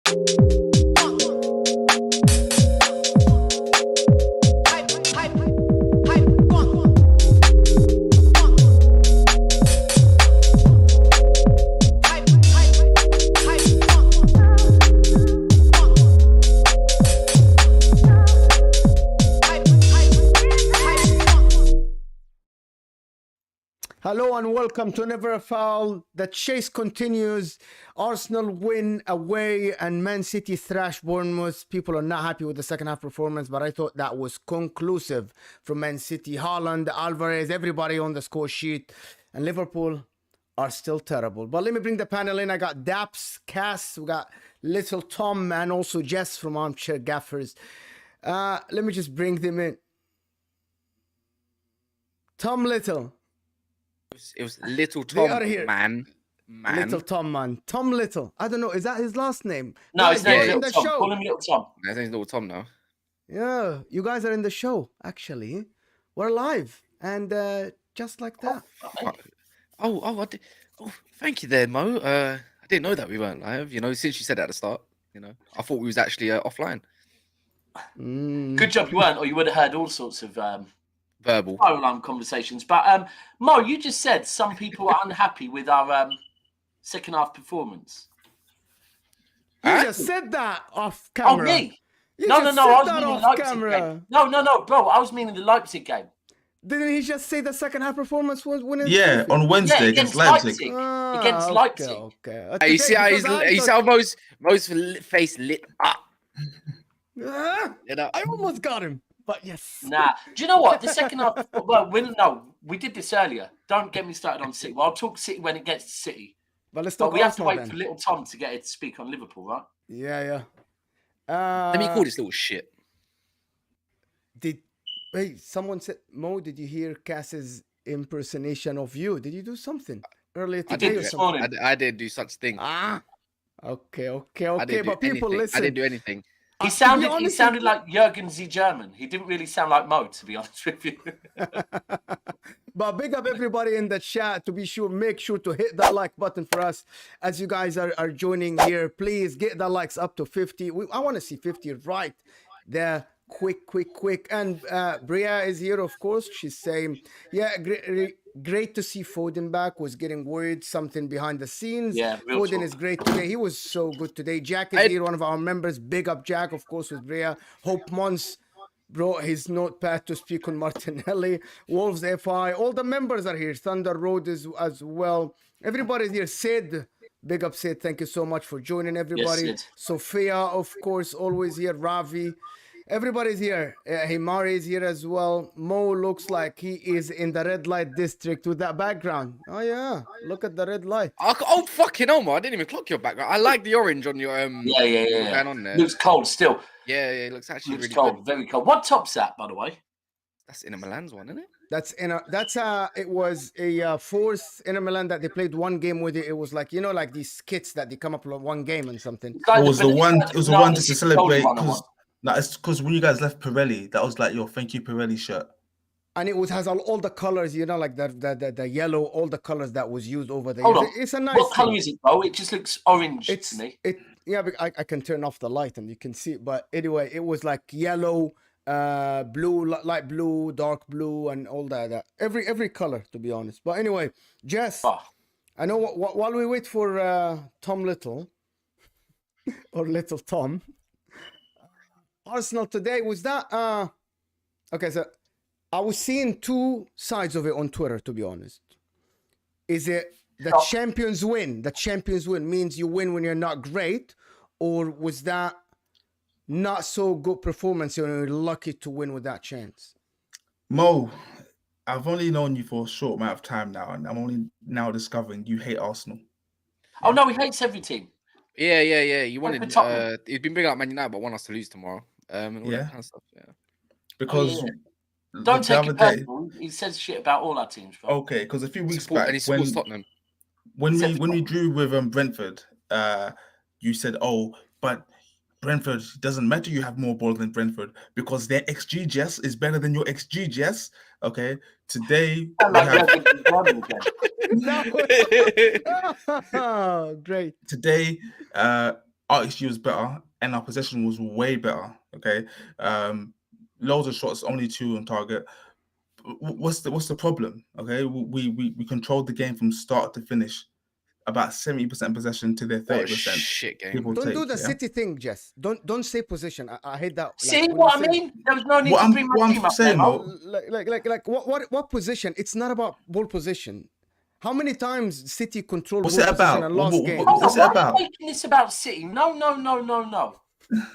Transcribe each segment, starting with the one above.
Hello and welcome to Never a Foul. The chase continues. Arsenal win away and Man City thrash Bournemouth. People are not happy with the second half performance, but I thought that was conclusive from Man City. Haaland, Alvarez, everybody on the score sheet. And Liverpool are still terrible. But let me bring the panel in. I got Daps, Cass, we got Little Tom, and also Jess from Armchair Gaffers. Let me just bring them in. Tom Little. It was Little Tom, man. Little Tom, man. Tom Little. I don't know. Is that his last name? No, his name's in Little the Tom. show. Call him Little Tom. His name's Little Tom now. Yeah, you guys are in the show, actually. We're live. And just like that. Oh, thank you there, Mo. I didn't know that we weren't live, since you said that at the start. I thought we was actually offline. Good job you weren't, or you would have heard all sorts of verbal alarm conversations. But Mo, you just said some people are unhappy with our second half performance. You just said that off camera. Oh, me? No. I was meaning the Leipzig game. No, bro. I was meaning the Leipzig game. Didn't he just say the second half performance was winning? Yeah, on Wednesday against Leipzig. Against Leipzig. Okay. You see how he's almost face lit up. I almost got him. But yes. Nah. Do you know what? The second half. Well, we did this earlier. Don't get me started on City. Well, I'll talk City when it gets to City. But let's talk. We have to wait for Little Tom to get it to speak on Liverpool, right? Yeah. Let me call this little shit. Someone said, Mo, did you hear Cass's impersonation of you? Did you do something earlier today? I did this morning. I didn't do such thing. Okay. But people, listen. I didn't do anything. He sounded like Jurgen Z German. He didn't really sound like Mo, to be honest with you. But big up everybody in the chat to be sure. Make sure to hit that like button for us as you guys are joining here. Please get the likes up to 50. I want to see 50 right there. Quick. And Bria is here, of course. She's saying, yeah, great to see Foden back. Was getting worried something behind the scenes. Yeah, Foden is great today. He was so good today. Jack is here, one of our members. Big up Jack, of course, with Bria. Hope Monts brought his notepad to speak on Martinelli. Wolves FI. All the members are here. Thunder Road is as well. Everybody's here. Sid. Big up Sid. Thank you so much for joining everybody. Yes, Sophia, of course, always here. Ravi. Everybody's here. Himari is here as well. Mo looks like he is in the red light district with that background. Oh, yeah. Look at the red light. Oh, fucking hell, Mo. I didn't even clock your background. I like the orange on your... Yeah. Going on there. Looks cold still. Yeah, it looks actually really cold. good. Very cold. What top's that, by the way? That's Inter Milan's one, isn't it? It was a fourth Inter Milan that they played one game with it. It was like, like these skits that they come up with one game and something. It was the one to celebrate. No, it's because when you guys left Pirelli, that was like your thank you Pirelli shirt. And it has all the colors, like the yellow, all the colors that was used over there. Hold on. It's a nice. What color is it, bro? It just looks orange to me. I can turn off the light and you can see it. But anyway, it was like yellow, blue, light blue, dark blue, and all that. Every color, to be honest. But anyway, Jess, I know while we wait for Tom Little or Little Tom. Arsenal today, was that okay, so I was seeing two sides of it on Twitter, to be honest. Is it the champions win? The champions win means you win when you're not great, or was that not so good performance and you're lucky to win with that chance? Mo, I've only known you for a short amount of time now, and I'm only now discovering you hate Arsenal. Oh no, he hates every team. Yeah. You wanted he's been bringing up Man United, but want us to lose tomorrow. All that kind of stuff, because don't take it personal. He says shit about all our teams, bro. Okay, because a few weeks back, and he supports Tottenham. When we drew with Brentford, you said, "Oh, but Brentford doesn't matter. You have more ball than Brentford because their XG Jess is better than your XG Jess." Okay, today Great. Today, our XG was better, and our possession was way better. Okay, loads of shots, only 2 on target. What's the problem? Okay, we controlled the game from start to finish. About 70% possession to their What a 30%. shit game. People Don't take, do the yeah? City thing, Jess. Don't say position. I hate that. See when what you I say- mean? There was no need What to I'm- bring what my I'm team up saying, there, Mo, Like what position? It's not about ball position. How many times City controlled What's ball it position about? and lost What- games? what's it Why about? are you making this about City? No.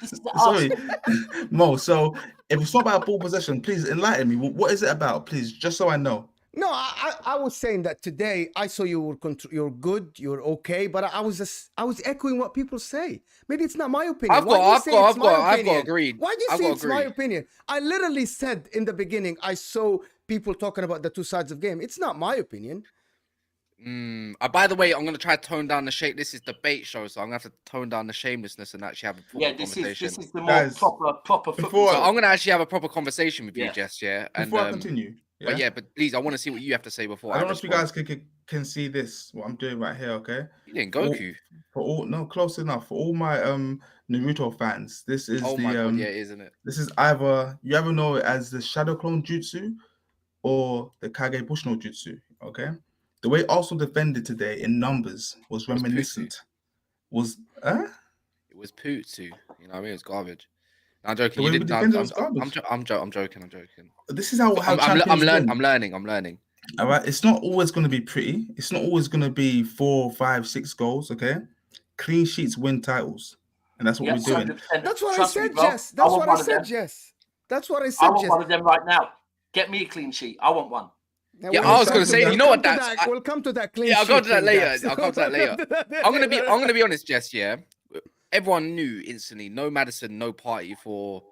This is Sorry, Arsenal. Mo. So if it's not about ball possession, please enlighten me. What is it about, please? Just so I know. No, I was saying that today. I saw you were you're good, you're okay, but I was echoing what people say. Maybe it's not my opinion. Why do you say it's my opinion? agreed. Why do you I've say got it's my agreed. opinion? I literally said in the beginning, I saw people talking about the two sides of game. It's not my opinion. By the way, I'm gonna try to tone down the shame. This is debate show, so I'm gonna have to tone down the shamelessness and actually have a proper Yeah, this conversation. is the more Guys, proper before football. So I'm gonna actually have a proper conversation with you, Yeah. Jess. Yeah, and Before I continue, but yeah, but please, I want to see what you have to say before I don't know if you respond. guys can see this. What I'm doing right here, okay? You didn't All- Goku. For all no, close enough. For all my Naruto fans, this is Oh the my god, yeah, isn't it? this is either you ever know it as the Shadow Clone Jutsu or the Kage Bushno Jutsu. Okay, the way Arsenal defended today in numbers was reminiscent. It was Putsu. You know what I mean? It was garbage. No, I'm joking. The You way we did. defended was garbage. I'm joking. This is how I'm champions win. learning. All right, it's not always going to be pretty. It's not always going to be 4, 5, 6 goals. Okay, clean sheets win titles, and that's what we're doing. 100%. That's what Trust I me, said, bro. Jess. That's want what one I of said, them. Jess. That's what I I said, want Jess. one of them right now. Get me a clean sheet. I want one. Yeah, I was gonna say, you know what, Daps? We'll come to that clean Yeah, I'll sheet come to that thing, later. Daps. I'll come to that later. I'm gonna be honest, Jess. Yeah, everyone knew instantly. No Maddison, no party for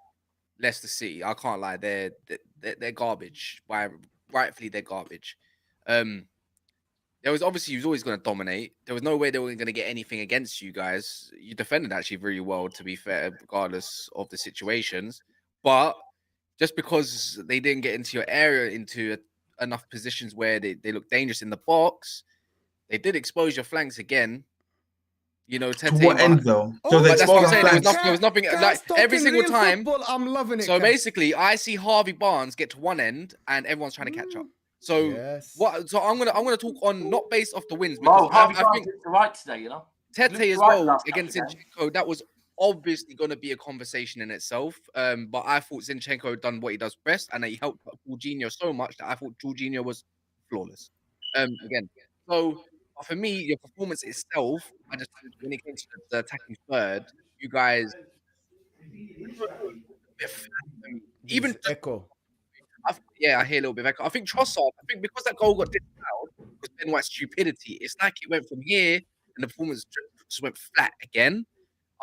Leicester City. I can't lie. They're garbage. Rightfully, they're garbage. There was obviously you was always going to dominate. There was no way they were going to get anything against you guys. You defended actually very well, to be fair, regardless of the situations. But just because they didn't get into your area, into enough positions where they look dangerous in the box, they did expose your flanks again. You know, To what end though? So they but that's what I'm exposed saying. our There was flanks. nothing like every single time. Football, I'm loving it. So Cass. basically, I see Harvey Barnes get to one end, and everyone's trying to catch up. So Yes. what? So I'm gonna talk on not based off the wins Bro, because Harvey I Barnes think did the right today, you know. Tete looked as right well last against couple of Zinchenko. That was obviously going to be a conversation in itself. But I thought Zinchenko done what he does best, and he helped Jorginho so much that I thought Jorginho was flawless. Again, so for me, your performance itself, I just when it came to the attacking third, you guys even just, Echo. I hear a little bit of echo. I think Trossard. I think because that goal got disallowed because Ben White's stupidity. It's like it went from here and the performance just went flat again.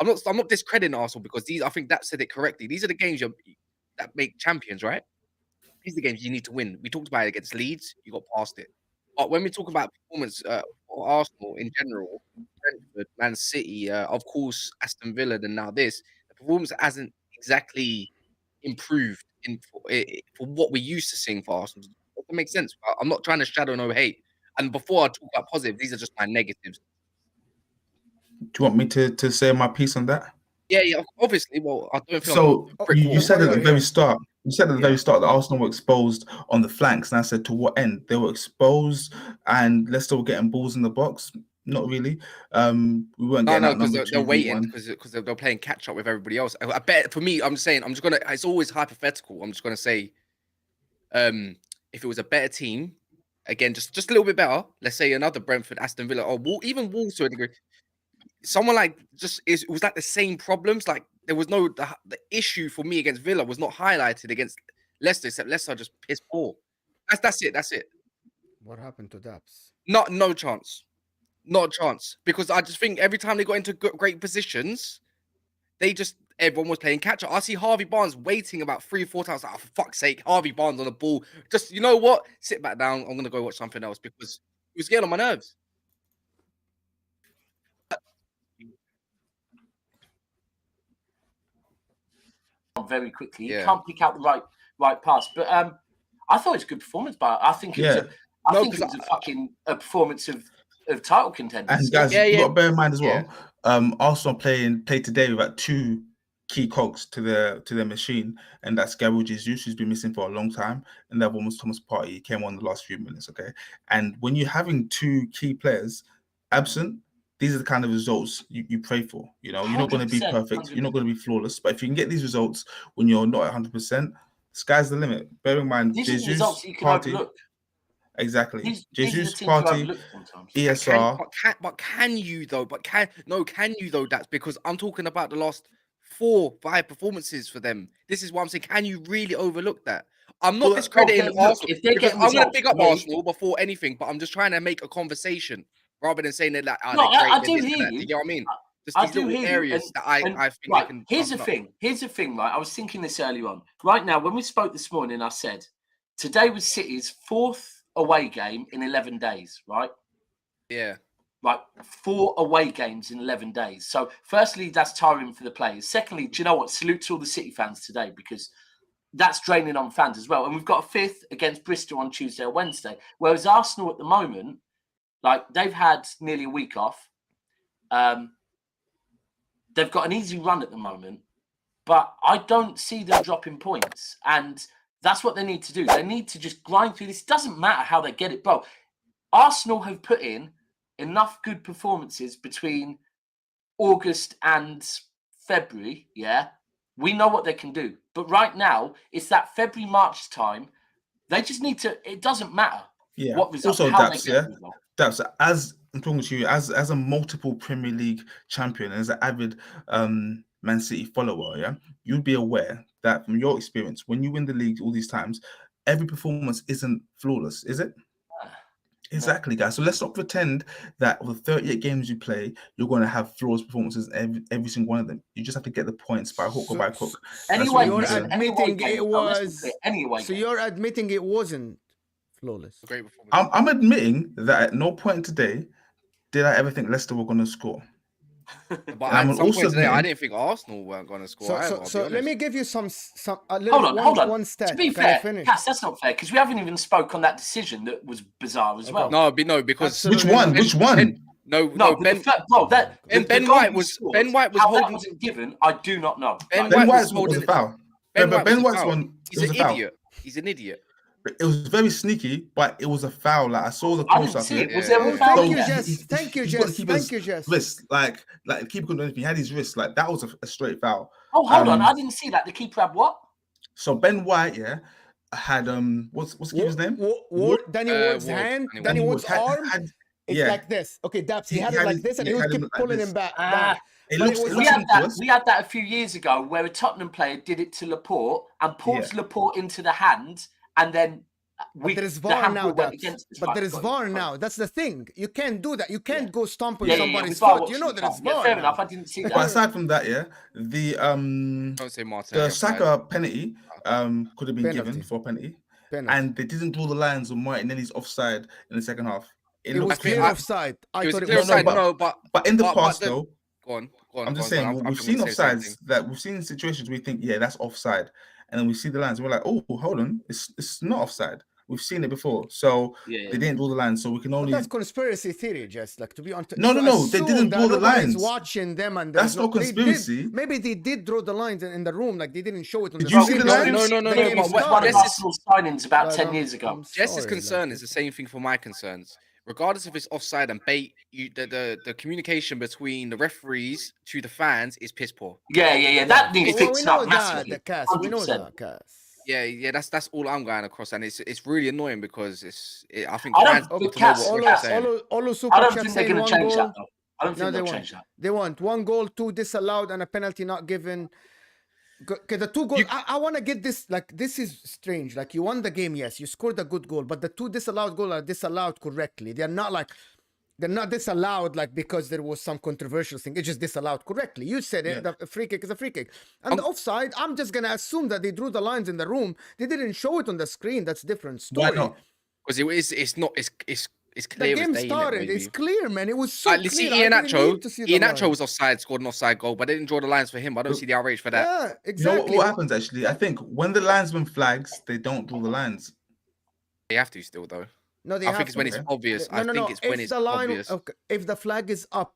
I'm not discrediting Arsenal because these. I think that said it correctly. These are the games that make champions, right? These are the games you need to win. We talked about it against Leeds. You got past it. But when we talk about performance for Arsenal in general, Brentford, Man City, of course, Aston Villa, and now this, the performance hasn't exactly improved for what we're used to seeing for Arsenal. Does that make sense? I'm not trying to shadow no hate. And before I talk about positive, these are just my negatives. Do you want me to say my piece on that? Yeah, obviously. Well, I don't feel So you said at the very yeah. start. You said at the very start that Arsenal were exposed on the flanks, and I said to what end? They were exposed, and Leicester were getting balls in the box. Not really. We weren't getting because outnumbered they're waiting 2-1. because they're playing catch up with everybody else. I bet for me, I'm just gonna. It's always hypothetical. I'm just gonna say, if it was a better team, again, just a little bit better. Let's say another Brentford, Aston Villa, or even Wolves to a degree. Someone like it was like the same problems. Like there was no the issue for me against Villa was not highlighted against Leicester, except Leicester just pissed poor. That's it. What happened to Daps? No chance. Not a chance. Because I just think every time they got into great positions, everyone was playing catch up. I see Harvey Barnes waiting about 3 or 4 times. Like, oh, for fuck's sake, Harvey Barnes on the ball. Just, you know what? Sit back down. I'm going to go watch something else because it was getting on my nerves. Very quickly, Yeah. he can't pick out the right pass. But I thought it was a good performance. But I think it was a fucking performance of title contenders. And guys, you got to bear in mind as well. Arsenal played today without 2 key cogs to their machine, and that's Gabriel Jesus, who's been missing for a long time, and the other one was Thomas Partey. He came on the last few minutes, okay? And when you're having 2 key players absent, these are the kind of results you pray for. You know, you're not going to be 100%, perfect, you're not going to be flawless, but if you can get these results when you're not 100%, sky's the limit. Bear in mind, These are the Jesus, results that you can Partey, overlook. exactly. These are the Jesus, teams you Partey, overlook sometimes. ESR. Can you though? Can you though? That's because I'm talking about the last 4-5 performances for them. This is why I'm saying, can you really overlook that? I'm not discrediting Arsenal. If they're Because getting I'm going to results, pick up Arsenal before anything, but I'm just trying to make a conversation rather than saying that, like, No, they're great. I do this, hear that. you. Do you know what I mean? Just I these do little hear you, areas that I think right, they can. Here's the thing, right? I was thinking this earlier on. Right now, when we spoke this morning, I said today was City's 4th away game in 11 days, right? Yeah. Right, 4 away games in 11 days. So, firstly, that's tiring for the players. Secondly, do you know what? Salute to all the City fans today, because that's draining on fans as well. And we've got a 5th against Bristol on Tuesday or Wednesday. Whereas Arsenal at the moment, like, they've had nearly a week off. They've got an easy run at the moment, but I don't see them dropping points. And that's what they need to do. They need to just grind through this. It doesn't matter how they get it, bro. Arsenal have put in enough good performances between August and February, yeah? We know what they can do. But right now, it's that February, March time. They just need to, it doesn't matter what result, also, how Daps, they get the result. Daps, as I'm talking to you, as a multiple Premier League champion, as an avid Man City follower, yeah, you'd be aware that from your experience, when you win the league all these times, every performance isn't flawless, is it? Exactly, guys. So let's not pretend that with 38 games you play, you're going to have flawless performances every single one of them. You just have to get the points by hook or by crook. Anyway, you're admitting it was. Anyway, so you're admitting it wasn't flawless. Great performance. I'm admitting that at no point today did I ever think Leicester were going to score. But at some point today, I didn't think Arsenal weren't going to score. So let me give you some hold on. One stat. To be fair, Cass, that's not fair, because we haven't even spoke on that decision that was bizarre as well. No, because Absolutely. Which one? Ben White was how holding. that wasn't given. I do not know. Ben White's was a foul. Ben White's one. He's an idiot. He's an idiot. It was very sneaky, but it was a foul. Like I saw the I close didn't up. see it. Was there a foul? Thank you, Jess. Thank you, Jess. Wrist, like the keeper couldn't do anything. He had his wrist. Like that was a straight foul. Oh, hold on. I didn't see that. The keeper had what? So Ben White, had what's the keeper's name? Danny Ward's hand. Danny Ward's arm. It's like this. Okay, Daps. He had it like this, and he would keep pulling him back. We had that a few years ago, where a Tottenham player did it to Laporte and pulled Laporte into the hand, and then there is VAR now. But there is VAR now. That's the thing. You can't do that. You can't go stomp on somebody's foot. You know there is VAR. Fair enough. I didn't see that. But aside from that, the Saka penalty could have been given for a penalty, and they didn't draw the lines on Martinelli's offside in the second half. It was clear offside. I thought it was offside. But in the past, though, go on. I'm just saying we've seen offsides that we've seen situations where we think, that's offside, and then we see the lines and we're like, oh, hold on, it's not offside. We've seen it before, so they didn't draw the lines, so we can only. But that's conspiracy theory, just like to be honest. No, they didn't draw the lines. Watching them, and that's not conspiracy. Maybe they did draw the lines in the room, like they didn't show it on did the you screen. see the lines? No. One of Arsenal's signings about 10 years ago. Jess's concern is the same thing for my concerns. Regardless if it's offside and bait, the communication between the referees to the fans is piss poor. Yeah. That needs fixing up massively. We know that, Cass. Yeah. That's all I'm going across, and it's really annoying because I think I don't think they're going to change that. Though. I don't think they'll change that. They want 1 goal, 2 disallowed, and a penalty not given. Okay, the 2 goals. I want to get this. Like, this is strange. Like, you won the game, yes, you scored a good goal, but the 2 disallowed goals are disallowed correctly. They're not disallowed like because there was some controversial thing. It's just disallowed correctly. You said it. The free kick is a free kick, and the offside. I'm just gonna assume that they drew the lines in the room. They didn't show it on the screen. That's a different story. Why not? Because it's clear. The game started. It's clear, man. It was so clear. See, Iheanacho was offside, scored an offside goal, but they didn't draw the lines for him. I don't see the outrage for that. Yeah, exactly. You know what happens actually? I think when the linesman flags, they don't draw the lines. They have to still though. No, I think it's when it's obvious. I think it's when it's obvious. If the flag is up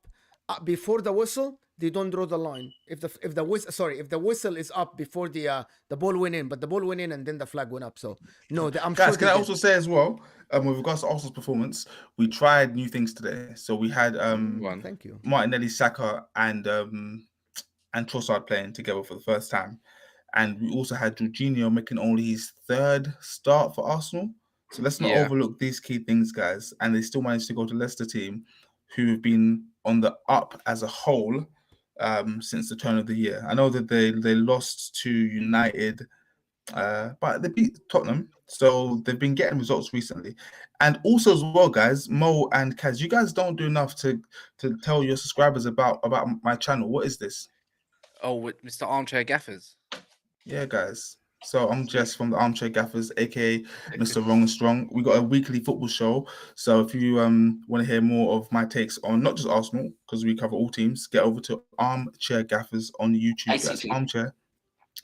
before the whistle, they don't draw the line. If the whistle is up before the ball went in, but the ball went in and then the flag went up. So no, I'm Guys, sure can they I did. also say as well, with regards to Arsenal's performance, we tried new things today. So we had Thank you. Martinelli, Saka, and Trossard playing together for the first time. And we also had Jorginho making only his third start for Arsenal. So let's not overlook these key things, guys. And they still managed to go to Leicester team, who have been on the up as a whole since the turn of the year. I know that they lost to United, but they beat Tottenham. So they've been getting results recently. And also as well, guys, Mo and Kaz, you guys don't do enough to tell your subscribers about my channel. What is this? Oh, with Mr. Armchair Gaffers. Yeah, guys. So I'm Jess from the Armchair Gaffers, aka Mr. Wrong and Strong. We got a weekly football show. So if you want to hear more of my takes on not just Arsenal, because we cover all teams, get over to Armchair Gaffers on YouTube. That's ACG. Armchair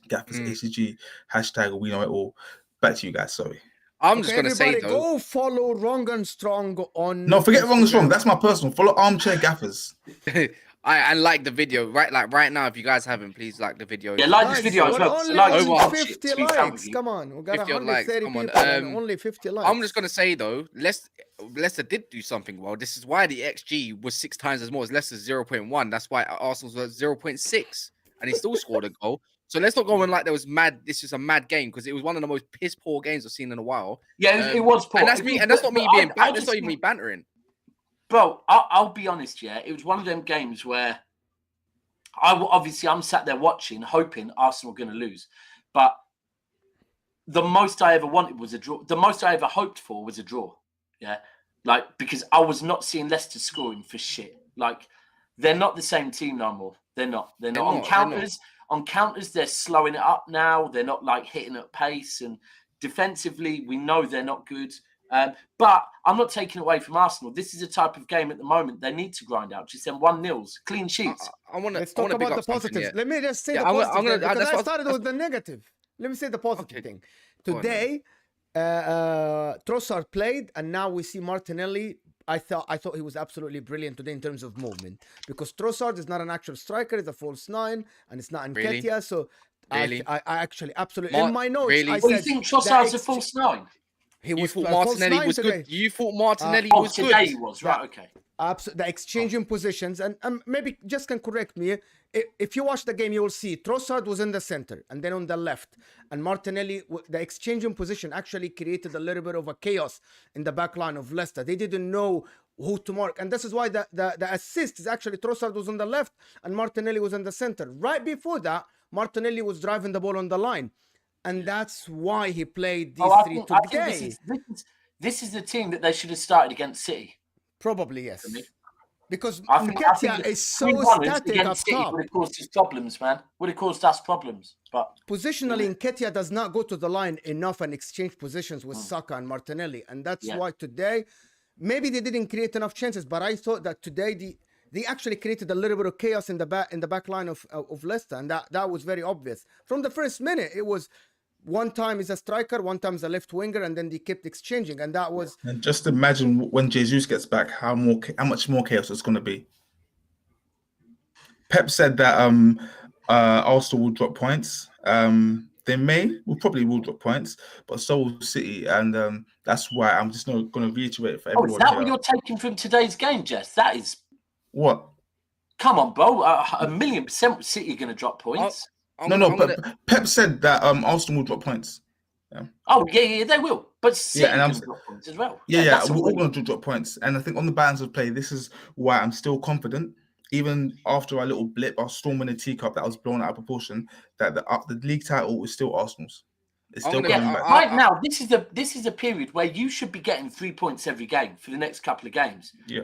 Gaffers ACG hashtag We Know It All. Back to you guys. Sorry. I'm just gonna everybody, say though. go follow Wrong and Strong on. No, forget Wrong and Strong. Instagram. That's my personal. Follow Armchair Gaffers. I like the video right now. If you guys haven't, please like the video. Yeah, like Guys, this video as we're well. only Like on over 50 to be frank likes. with you. Come on, we got 50 odd 130 likes, come on. people and only 50 likes. I'm just gonna say though, Leicester did do something well. This is why the XG was 6 times as more as Leicester's 0.1. That's why Arsenal's was 0.6, and he still scored a goal. So let's not go on like there was mad. This is a mad game because it was one of the most piss poor games I've seen in a while. Yeah, it was poor. And that's me. And that's not me being. That's not even me bantering. Bro, I'll be honest. Yeah, it was one of them games where I'm sat there watching, hoping Arsenal were going to lose, but the most I ever wanted was a draw. The most I ever hoped for was a draw. Yeah, like because I was not seeing Leicester scoring for shit. Like they're not the same team no more. They're not. On counters. On counters, they're slowing it up now. They're not like hitting at pace, and defensively, we know they're not good. But I'm not taking away from Arsenal. This is a type of game at the moment they need to grind out. Just them 1-0s, clean sheets. Let's talk about the positives. Let me just say the positives. Because I started with the negative. Let me say the positive thing. Today, Trossard played, and now we see Martinelli. I thought he was absolutely brilliant today in terms of movement, because Trossard is not an actual striker; it's a false 9, and it's not Nketiah. So I actually absolutely in my notes. I said, you think Trossard's a false 9? You thought Martinelli was good. You thought Martinelli was good. Today he was right. Okay. The exchanging positions, and maybe just can correct me. If you watch the game, you will see Trossard was in the center and then on the left, and Martinelli. The exchanging position actually created a little bit of a chaos in the back line of Leicester. They didn't know who to mark, and this is why the assist is actually Trossard was on the left and Martinelli was in the center. Right before that, Martinelli was driving the ball on the line, and that's why he played these three today. This is the team that they should have started against City. Probably yes. Because I think is so static up top. Would have caused us problems, man. Would have caused us problems. But positionally, Nketiah does not go to the line enough and exchange positions with Saka and Martinelli, and that's why today maybe they didn't create enough chances. But I thought that today they actually created a little bit of chaos in the back line of Leicester, and that was very obvious from the first minute. It was. One time is a striker, one time is a left winger, and then they kept exchanging, and that was. And just imagine when Jesus gets back, how much more chaos it's going to be. Pep said that Arsenal will drop points. They probably will drop points, but so will City, and that's why I'm just not going to reiterate for everyone. Is that what you're taking from today's game, Jess? That is what? Come on, bro! 1,000,000% City are going to drop points. But Pep said that Arsenal will drop points. Yeah. Oh, yeah, they will. But City will drop points as well. Yeah, we're all going to drop points. And I think on the balance of play, this is why I'm still confident, even after our little blip, our storm in the teacup that was blown out of proportion, that the league title is still Arsenal's. It's still coming back. Right now, this is a period where you should be getting 3 points every game for the next couple of games. Yeah.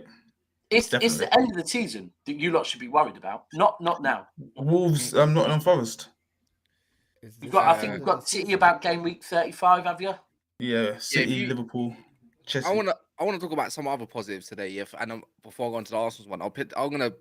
It's the end of the season that you lot should be worried about. Not now. Wolves, Nottingham Forest. I think we've got City about game week 35, have you? Yeah, City, Liverpool, Chelsea. I want to talk about some other positives today. Before I go on to the Arsenal one, I'm gonna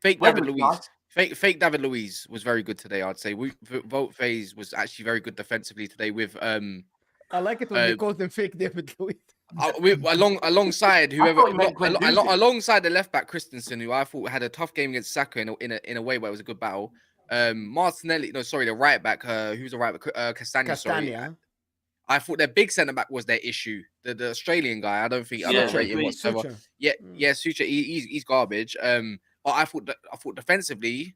fake David Luiz. Fake David Luiz was very good today. I'd say Vote Phase was actually very good defensively today. With I like it when you call them fake David Luiz. alongside I whoever, thought he meant Guendouzi. alongside the left back Christensen, who I thought had a tough game against Saka in a way where it was a good battle. Martinelli, no, sorry, the right back, who's the right back, Castagna, sorry. Castagna. I thought their big centre back was their issue. The Australian guy, I don't Yeah, rate him agreed. whatsoever. Sucha. Yeah, Sucha, he's garbage. But I thought defensively,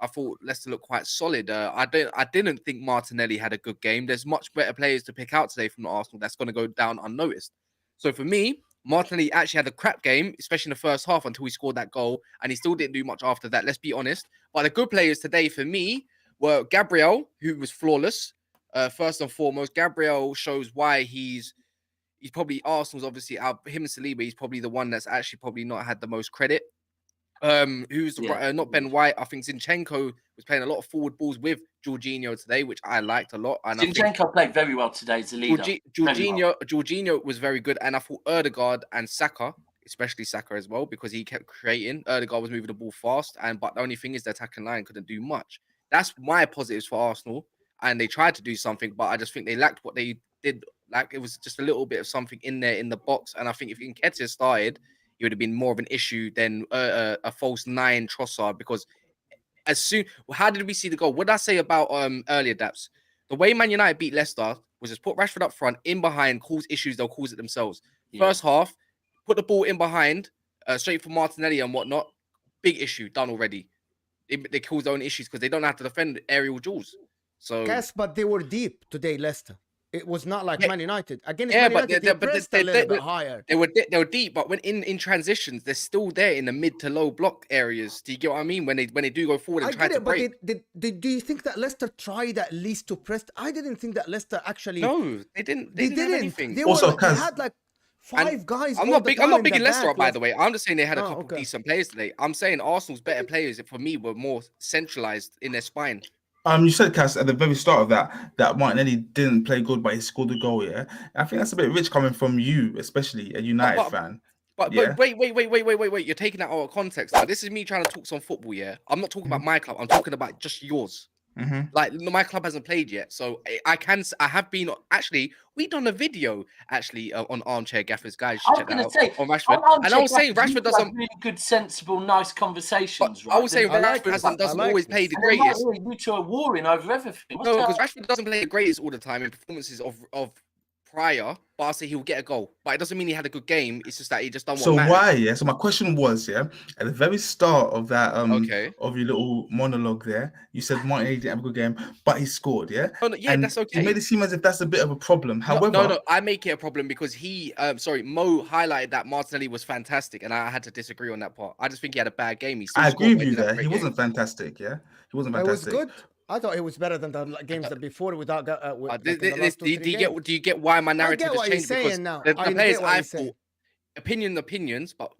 I thought Leicester looked quite solid. I didn't think Martinelli had a good game. There's much better players to pick out today from Arsenal that's going to go down unnoticed. So for me, Martinelli actually had a crap game, especially in the first half until he scored that goal, and he still didn't do much after that. Let's be honest. But the good players today for me were Gabriel, who was flawless. First and foremost, Gabriel shows why he's probably Arsenal's obviously him and Saliba. He's probably the one that's actually probably not had the most credit. Who's not Ben White? I think Zinchenko was playing a lot of forward balls with Jorginho today, which I liked a lot. And Zinchenko played very well today as a leader. Jorginho was very good, and I thought Ødegaard and Saka, especially Saka as well, because he kept creating. Ødegaard was moving the ball fast, but the only thing is the attacking line couldn't do much. That's my positives for Arsenal, and they tried to do something, but I just think they lacked what they did. Like it was just a little bit of something in there in the box, and I think if Nketiah started, it would have been more of an issue than a false 9 Trossard, because how did we see the goal? What did I say about earlier, Daps? The way Man United beat Leicester was just put Rashford up front, in behind, cause issues, they'll cause it themselves. First half, put the ball in behind, straight for Martinelli and whatnot. Big issue, done already. They cause their own issues because they don't have to defend aerial duels. So Yes, but they were deep today, Leicester. It was not like Man United. Against yeah, Man but United, they pressed a little bit higher. They were deep, but when in transitions, they're still there in the mid to low block areas. Do you get what I mean? When they do go forward and try to break. But do you think that Leicester tried at least to press? I didn't think that Leicester actually. No, they didn't. They didn't have anything. They Also, they had like 5 guys. I'm not big in Leicester up, by the way. I'm just saying they had a couple of decent players today. I'm saying Arsenal's better players for me were more centralized in their spine. You said, Cass, at the very start of that Martinelli didn't play good, but he scored a goal. Yeah, I think that's a bit rich coming from you, especially a United fan. But wait! You're taking that out of context. Now, this is me trying to talk some football. Yeah, I'm not talking about my club. I'm talking about just yours. Like my club hasn't played yet, so I have been actually. We done a video on Armchair Gaffers, guys. I was going to say on Rashford, and I was saying Rashford doesn't really good, sensible, nice conversations. Right? I was saying Rashford doesn't always play the greatest. Mutual warring over everything. No, because Rashford doesn't play the greatest all the time in performances of prior, but I'll say he'll get a goal. But it doesn't mean he had a good game. It's just that he just done what matters. Why? Yeah. So my question was, at the very start of that of your little monologue there, you said Martinelli didn't have a good game, but he scored, yeah? Oh, no, yeah, that's okay. You made it seem as if that's a bit of a problem. However, no, I make it a problem because Mo highlighted that Martinelli was fantastic, and I had to disagree on that part. I just think he had a bad game. I agree with you there. He wasn't fantastic, yeah? He wasn't fantastic. It was good. I thought it was better than the games that before without. Do you get why my narrative has changed? Because the players I thought opinions, but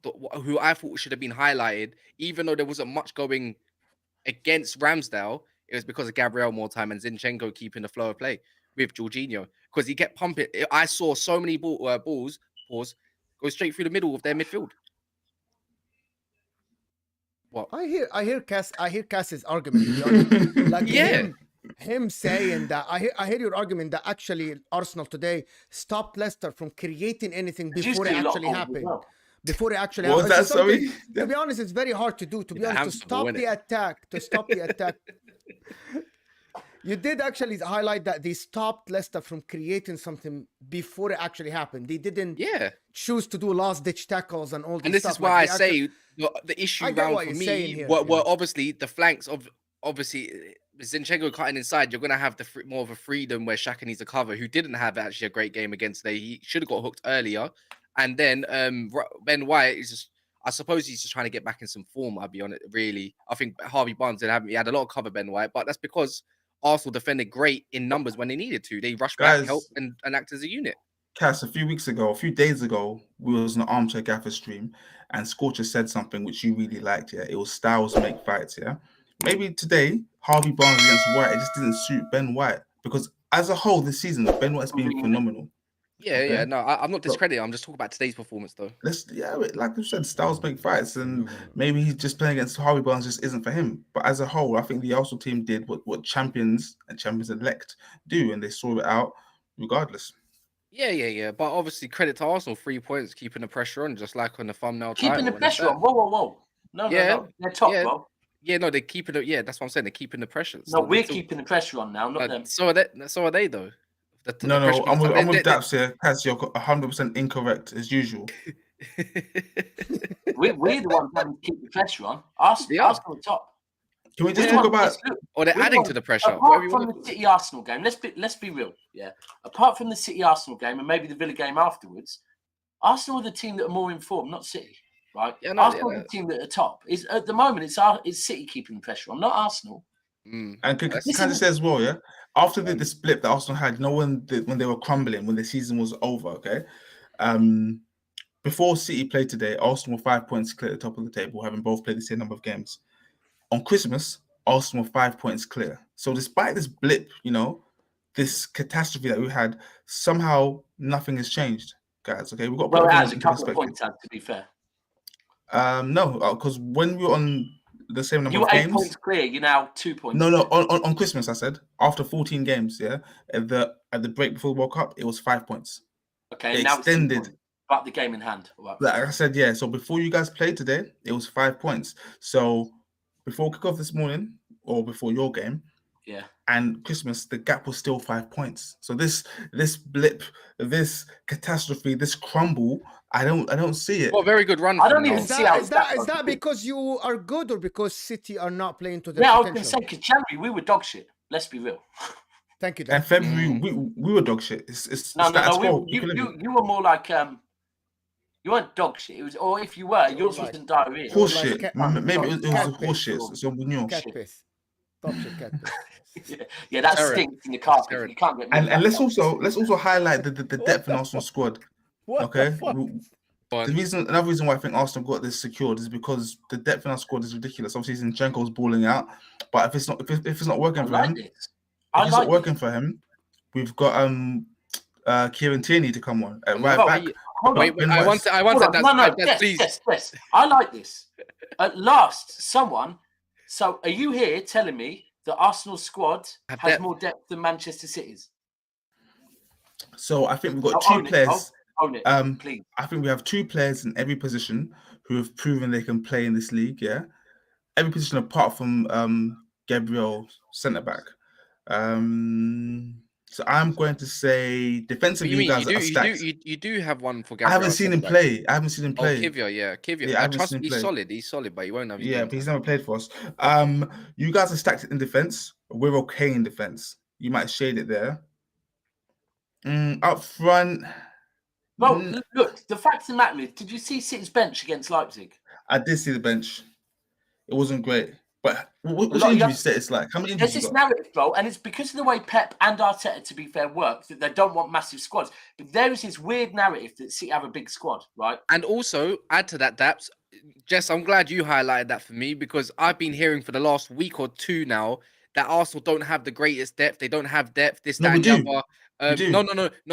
who I thought should have been highlighted, even though there wasn't much going against Ramsdale, it was because of Gabriel more time and Zinchenko keeping the flow of play with Jorginho, because he kept pumping. I saw so many balls go straight through the middle of their midfield. What? I hear Cass's argument, to be honest. Like him saying that I hear your argument that actually Arsenal today stopped Leicester from creating anything before it actually happened. Before it actually happened. Was that sorry? To be honest, it's very hard to do. To be honest, to stop the attack. You did actually highlight that they stopped Leicester from creating something before it actually happened. They didn't choose to do last-ditch tackles and all this stuff. And this is why I say the issue round for me were obviously the flanks of Zinchenko cutting inside. You're going to have more of a freedom where Saka needs a cover, who didn't have actually a great game against today. He should have got hooked earlier. And then Ben White is just, I suppose he's just trying to get back in some form, I'll be honest, really. I think Harvey Barnes he had a lot of cover, Ben White, but that's because Arsenal defended great in numbers when they needed to. They rushed back, help, and act as a unit. Cass, a few days ago, we was on an Armchair Gaffer stream, and Scorcher said something which you really liked, yeah? It was styles make fights, yeah? Maybe today, Harvey Barnes against White, it just didn't suit Ben White, because as a whole this season, Ben White's been phenomenal. Yeah, no, I'm not discrediting. I'm just talking about today's performance, though. Like you said, styles make fights, and maybe he's just playing against Harvey Barnes just isn't for him. But as a whole, I think the Arsenal team did what champions and champions elect do, and they saw it out regardless. Yeah. But obviously, credit to Arsenal, 3 points, keeping the pressure on, just like on the thumbnail Keeping title. the and that's pressure that. on. Whoa. No. They're top, yeah. bro. Yeah, no, they're keeping it. Yeah, that's what I'm saying. They're keeping the pressure. No, So they're we're still, keeping the pressure on now, not them. so are they. So are they though. The pressure No, I'm with, means- I'm with Daps here. Kaz, you're 100% incorrect as usual. We're the ones having to keep the pressure on. They are. Arsenal are top. Can we We're just the talk ones- about? let's look, Or they're we're the adding ones- to the pressure. Whatever Apart you from want the to City Arsenal game, let's be real. Yeah. Apart from the City Arsenal game and maybe the Villa game afterwards, Arsenal are the team that are more informed, not City. Right? Yeah, no, Arsenal yeah, are the team that are top. Is at the moment it's City keeping the pressure on, not Arsenal. Mm. And can That's- I just say as well, yeah? After the split that Arsenal had, when they were crumbling, when the season was over, okay? Before City played today, Arsenal were 5 points clear at the top of the table, having both played the same number of games. On Christmas, Arsenal were 5 points clear. So despite this blip, this catastrophe that we had, somehow nothing has changed, guys. Okay, we've got to Well, put it everything has a into couple of perspective. points out, to be fair. No, because when we were on the same number You of were 8 games, points clear. You're now 2 points. no, on Christmas, I said after 14 games, yeah, at the break before the World Cup, it was 5 points. Okay, It now extended. it's 2 points. But the game in hand. Right. Like I said, yeah. So before you guys played today, it was 5 points. So before kickoff this morning, or before your game, Yeah. and Christmas, the gap was still 5 points. So this blip, this catastrophe, this crumble, I don't see it. Well, very good run. I from don't them. even Is see how that is that because you are good or because City are not playing to their Yeah, I was going to potential? say, because January we were dog shit. Let's be real. Thank you, Dan. And February, we were dog shit. It's No. status quo. You were more like you weren't dog shit. It was, or if you were, yours like- wasn't diarrhea. horse like shit. cat- Maybe it was cat horse shit. piss. So we knew. Cat piss. Top shit, cat piss. Yeah, that Terrible. stinks in the carpet. Terrible. You can't get rid of And that. let's also highlight the depth in Arsenal squad. What Okay. the fuck? Another reason why I think Arsenal got this secured is because the depth in our squad is ridiculous. Obviously, Zinchenko's balling out, but if it's not working I for like him, this. if it's not working for him, we've got Kieran Tierney to come on at right back. Hold on. Wait, Ben I White's- want Hold on. that. Yes, Please. yes. I like this. At last, someone. So, are you here telling me that Arsenal's squad Have has depth. more depth than Manchester City's? So I think we've got Own two it, players. Own it, please. I think we have two players in every position who have proven they can play in this league. Yeah, every position apart from Gabriel centre back. So I'm going to say What defensively, do you mean? guys are stacked. You do have one for I Gabriel. haven't seen him play. I haven't seen him Oh, play. Kivia, yeah. Yeah, I I haven't trust seen him he's play. solid. He's solid, but he won't have his Yeah, game but he's time. never played for us. You guys are stacked in defense. We're okay in defense. You might shade it there. Up front, Well, look, the fact of the matter is, did you see City's bench against Leipzig? I did see the bench. It wasn't great. But what's lot the of injury young- status like? How many There's injuries you this got? narrative, bro, and it's because of the way Pep and Arteta, to be fair, work, that they don't want massive squads. But there is this weird narrative that City have a big squad, right? And also, add to that, Daps, Jess, I'm glad you highlighted that for me because I've been hearing for the last week or two now that Arsenal don't have the greatest depth. They don't have depth. This, No, that, we and do. the other. We do.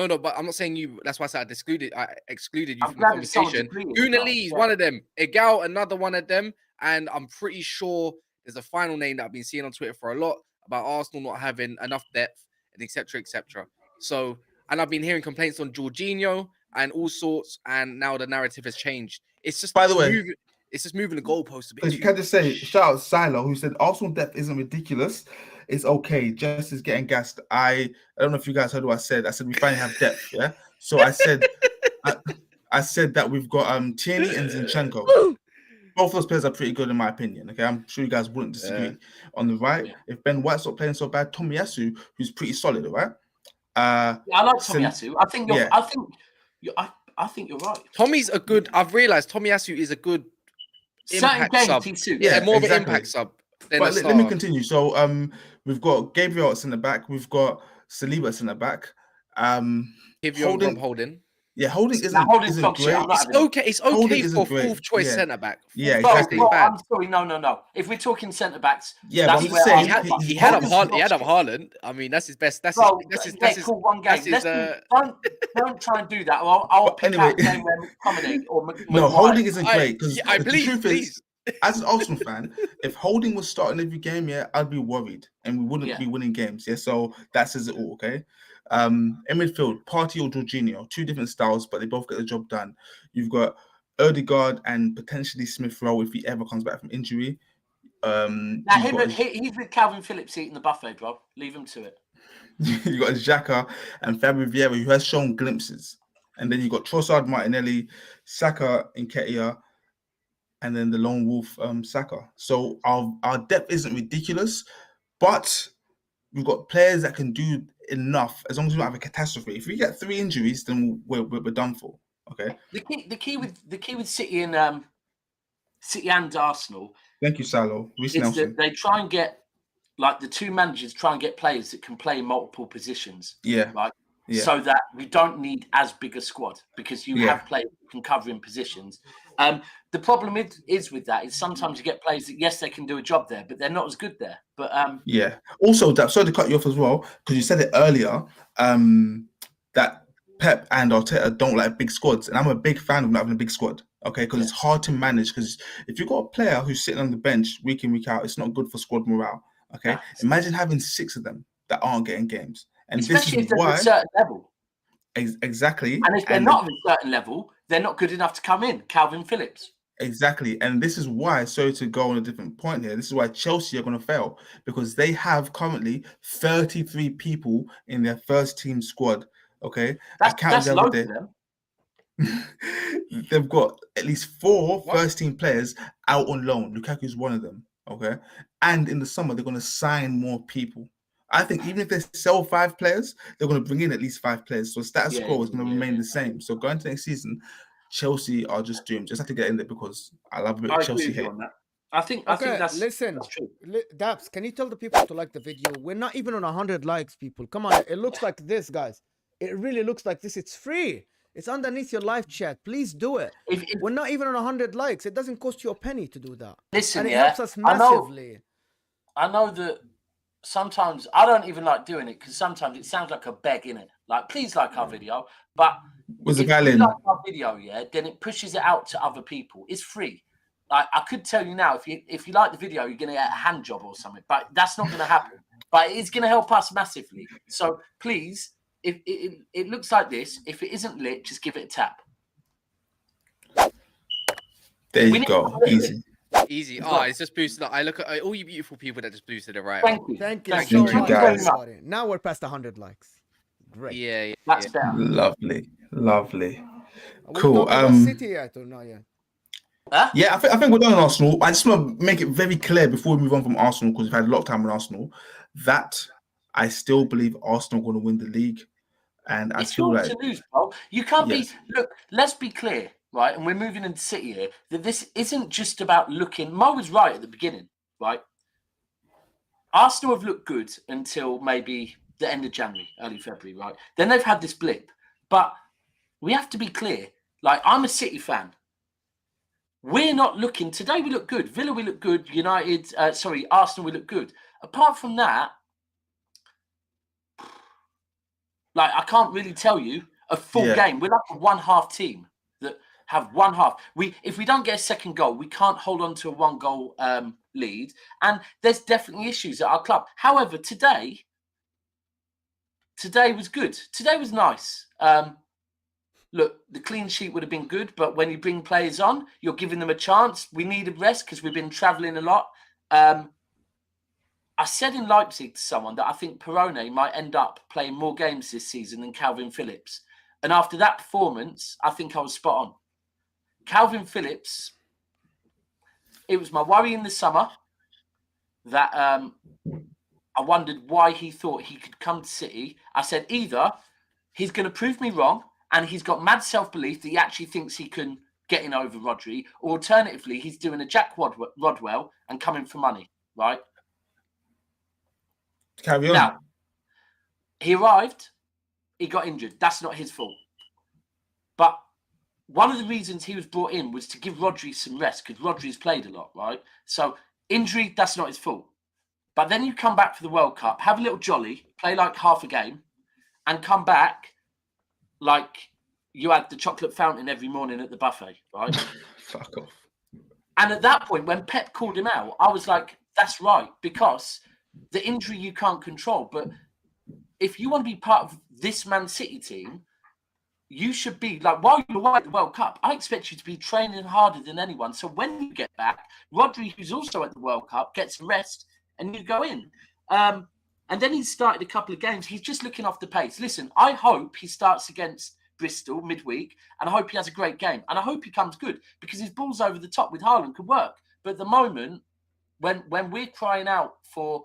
No. But I'm not saying you. That's why I said I excluded you I'm from the glad that someone's conversation. agreeing with Una that, Lee is yeah. one of them. Egal, another one of them. And I'm pretty sure there's a final name that I've been seeing on Twitter for a lot about Arsenal not having enough depth and etc. etc. So, and I've been hearing complaints on Jorginho and all sorts. And now the narrative has changed. It's just By the way, it's just moving the goalpost a bit. Because you can just say, shout out Silo, who said Arsenal depth isn't ridiculous. It's okay. Jess is getting gassed. I don't know if you guys heard what I said. I said we finally have depth. Yeah. So I said, I said that we've got Tierney and Zinchenko. Both those players are pretty good in my opinion. Okay, I'm sure you guys wouldn't disagree. Yeah. On the right, if Ben White's not playing so bad, Tomiyasu, who's pretty solid, all right? I like Tomiyasu. I think you're. I think you're right. Tommy's a good. I've realized Tomiyasu is a good Certain impact games sub. he suits. Yeah, more exactly. of an impact sub. Than But a let me star. continue. So we've got Gabriel in the back. We've got Saliba in the back. Give you Rob Holding. Yeah, Holding Holding's isn't dog shit. great. I'm not It's having it. okay. It's Holding okay isn't for great. fourth choice Yeah. centre back. Yeah, Bro, exactly. I'm sorry, no. If we're talking centre backs, Yeah, that's but I'm where just saying, Arsenal- He had Holding's Haaland. He had dog shit. Haaland. I mean, that's his best. That's Bro, his. cool, one game. that's his, Don't try and do that. Or I'll But pick anyway. out a game where McTominay or No, Maguire. Holding isn't great because I the please, truth please. is, as an Arsenal fan, if Holding was starting every game, yeah, I'd be worried and we wouldn't Yeah. be winning games. Yeah, so that says it all. Okay. In midfield, Partey or Jorginho, 2 different styles, but they both get the job done. You've got Odegaard and potentially Smith Rowe if he ever comes back from injury. Now, You've got he's with Kalvin Phillips eating the buffet, bro. Leave him to it. you got Xhaka and Fabio Vieira, who has shown glimpses. And then you got Trossard, Martinelli, Saka, Nketiah, and then the lone wolf, Saka. So our depth isn't ridiculous, but we've got players that can do enough as long as we don't have a catastrophe. If we get 3 injuries, then we're done for. Okay. The key with City and Arsenal. Thank you, Salo. Reece is Nelson. that they try and get, like, the 2 managers try and get players that can play multiple positions. Yeah. Right. Yeah. So that we don't need as big a squad because you have players who can cover in positions. The problem is with that is sometimes you get players that, yes, they can do a job there, but they're not as good there. But yeah. Also, sorry to cut you off as well, because you said it earlier, that Pep and Arteta don't like big squads, and I'm a big fan of not having a big squad. Okay, because it's hard to manage. Because if you've got a player who's sitting on the bench week in, week out, it's not good for squad morale. Okay, imagine having 6 of them that aren't getting games, and especially this is if they're why at a certain level. Exactly. And if they're not at a certain level, they're not good enough to come in. Kalvin Phillips. Exactly. And this is why, sorry to go on a different point here, this is why Chelsea are going to fail, because they have currently 33 people in their first team squad. Okay. That's loads of them. They've got at least 4 first team players out on loan. Lukaku's one of them. Okay. And in the summer, they're going to sign more people. I think even if they sell 5 players, they're going to bring in at least 5 players. So status quo is going to remain the same. So going to next season, Chelsea are just doomed. Just have to get in there because I love a bit of Chelsea hate. I think that's true. Daps, can you tell the people to like the video? We're not even on 100 likes, people. Come on, it looks like this, guys. It really looks like this. It's free. It's underneath your live chat. Please do it. We're not even on 100 likes. It doesn't cost you a penny to do that. Listen, and it helps us massively. I know that sometimes I don't even like doing it because sometimes it sounds like a beg, innit? Like, please like our video. But if you like our video, then it pushes it out to other people. It's free. Like, I could tell you now, if you like the video, you're going to get a hand job or something. But that's not going to happen. But it's going to help us massively. So please, if it looks like this, if it isn't lit, just give it a tap. There you go. Easy. Oh, it's just boosted up. I look at all you beautiful people that just boosted it right. Thank you. Thank you, so much, guys. everybody. Now we're past 100 likes. Great. Yeah. That's better. Lovely. Cool. City yet or not yet? Huh? Yeah, I think we're done on Arsenal. I just want to make it very clear before we move on from Arsenal, because we've had a lot of time on Arsenal, that I still believe Arsenal are going to win the league. And I feel like to lose, bro. You can't be. Look, let's be clear, right? And we're moving into City here. That this isn't just about looking. Mo was right at the beginning, right? Arsenal have looked good until maybe the end of January, early February, right? Then they've had this blip. But we have to be clear. Like, I'm a City fan. We're not looking. Today we look good. Villa, we look good. Arsenal, we look good. Apart from that, like, I can't really tell you a full game. We're like a one-half team that have one half. If we don't get a second goal, we can't hold on to a 1-goal lead. And there's definitely issues at our club. However, today was good. Today was nice. Look, the clean sheet would have been good, but when you bring players on, you're giving them a chance. We needed rest because we've been travelling a lot. I said in Leipzig to someone that I think Perone might end up playing more games this season than Kalvin Phillips. And after that performance, I think I was spot on. Kalvin Phillips, it was my worry in the summer that I wondered why he thought he could come to City. I said either he's going to prove me wrong and he's got mad self-belief that he actually thinks he can get in over Rodri, or alternatively, he's doing a Jack Rodwell and coming for money, right? Carry on. Now, he arrived, he got injured. That's not his fault. But one of the reasons he was brought in was to give Rodri some rest, because Rodri's played a lot, right? So injury, that's not his fault. But then you come back for the World Cup, have a little jolly, play like half a game, and come back like you had the chocolate fountain every morning at the buffet, right? Fuck off. And at that point, when Pep called him out, I was like, that's right, because the injury you can't control. But if you want to be part of this Man City team, you should be like, while you're away at the World Cup, I expect you to be training harder than anyone. So when you get back, Rodri, who's also at the World Cup, gets rest and you go in. And then he's started a couple of games. He's just looking off the pace. Listen, I hope he starts against Bristol midweek, and I hope he has a great game. And I hope he comes good, because his balls over the top with Haaland could work. But at the moment, when we're crying out for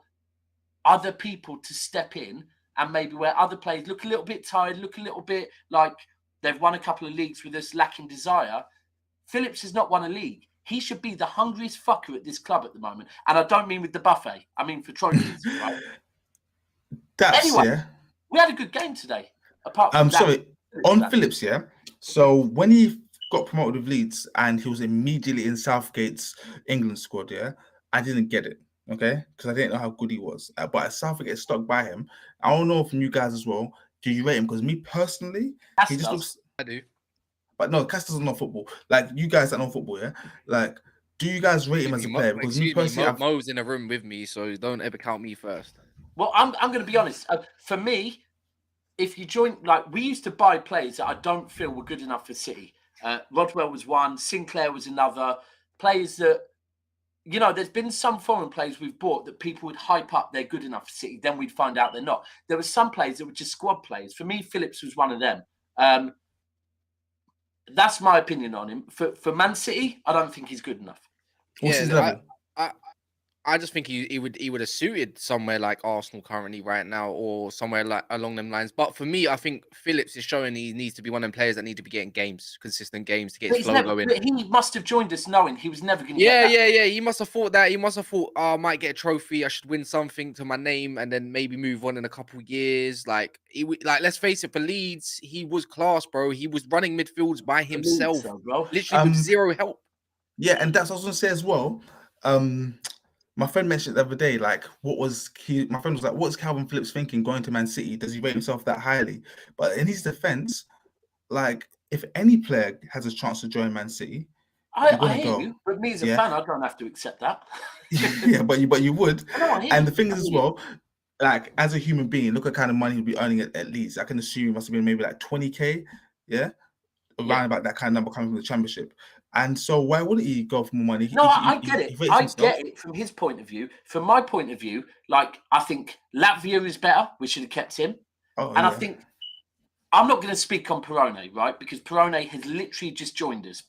other people to step in, and maybe where other players look a little bit tired, look a little bit like they've won a couple of leagues with us lacking desire, Phillips has not won a league. He should be the hungriest fucker at this club at the moment. And I don't mean with the buffet. I mean for trophies, right? Anyway, we had a good game today. Apart from Phillips, yeah. So when he got promoted with Leeds and he was immediately in Southgate's England squad, yeah, I didn't get it, okay? Because I didn't know how good he was. But as Southgate stuck by him, I don't know from you guys as well, do you rate him? Because me personally, he just looks... I do. But no, Cass doesn't know football. Like, you guys that know football, yeah? Like, do you guys rate him as a player? Because me personally... Mo's in a room with me, so don't ever count me first. Well, I'm going to be honest. For me, if you join... Like, we used to buy players that I don't feel were good enough for City. Rodwell was one. Sinclair was another. Players that... You know, there's been some foreign players we've bought that people would hype up they're good enough for City. Then we'd find out they're not. There were some players that were just squad players. For me, Phillips was one of them. That's my opinion on him. For Man City, I don't think he's good enough. What's his level? I just think he would have suited somewhere like Arsenal currently right now, or somewhere like along them lines. But for me, I think Phillips is showing he needs to be one of them players that need to be getting consistent games to get his flow going. He must have joined us knowing he was never going to get that. Yeah. He must have thought that. He must have thought, I might get a trophy. I should win something to my name, and then maybe move on in a couple of years. Like let's face it, for Leeds, he was class, bro. He was running midfields by himself, literally with zero help. Yeah, and that's what I was going to say as well. My friend mentioned the other day, like, my friend was like, what's Kalvin Phillips thinking going to Man City? Does he rate himself that highly? But in his defense, like, if any player has a chance to join Man City, I hear you, but me as a fan, I don't have to accept that. Yeah, but you would. And the thing is as well, like, as a human being, look at the kind of money he'll be earning at Leeds. I can assume it must have been maybe like 20k, around about that kind of number coming from the Championship. And so why wouldn't he go for more money? I get it. I get it from his point of view. From my point of view, like, I think Latvia is better. We should have kept him. I think I'm not going to speak on Perone, right? Because Perone has literally just joined us.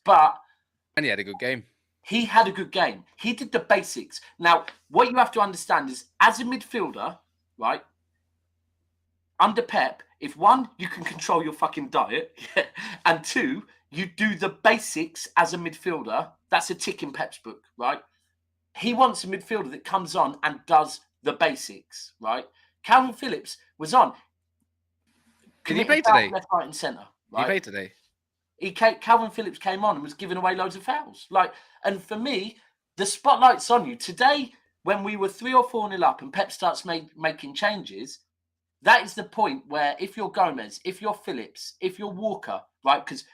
And he had a good game. He had a good game. He did the basics. Now, what you have to understand is, as a midfielder, right, under Pep, if one, you can control your fucking diet, and two, you do the basics as a midfielder, that's a tick in Pep's book, right? He wants a midfielder that comes on and does the basics, right? Kalvin Phillips was on. Did he play today? Left, right, and centre. Right? He played today. Kalvin Phillips came on and was giving away loads of fouls. Like, and for me, the spotlight's on you. Today, when we were 3 or 4-0 up and Pep starts making changes, that is the point where if you're Gomez, if you're Phillips, if you're Walker, right? Because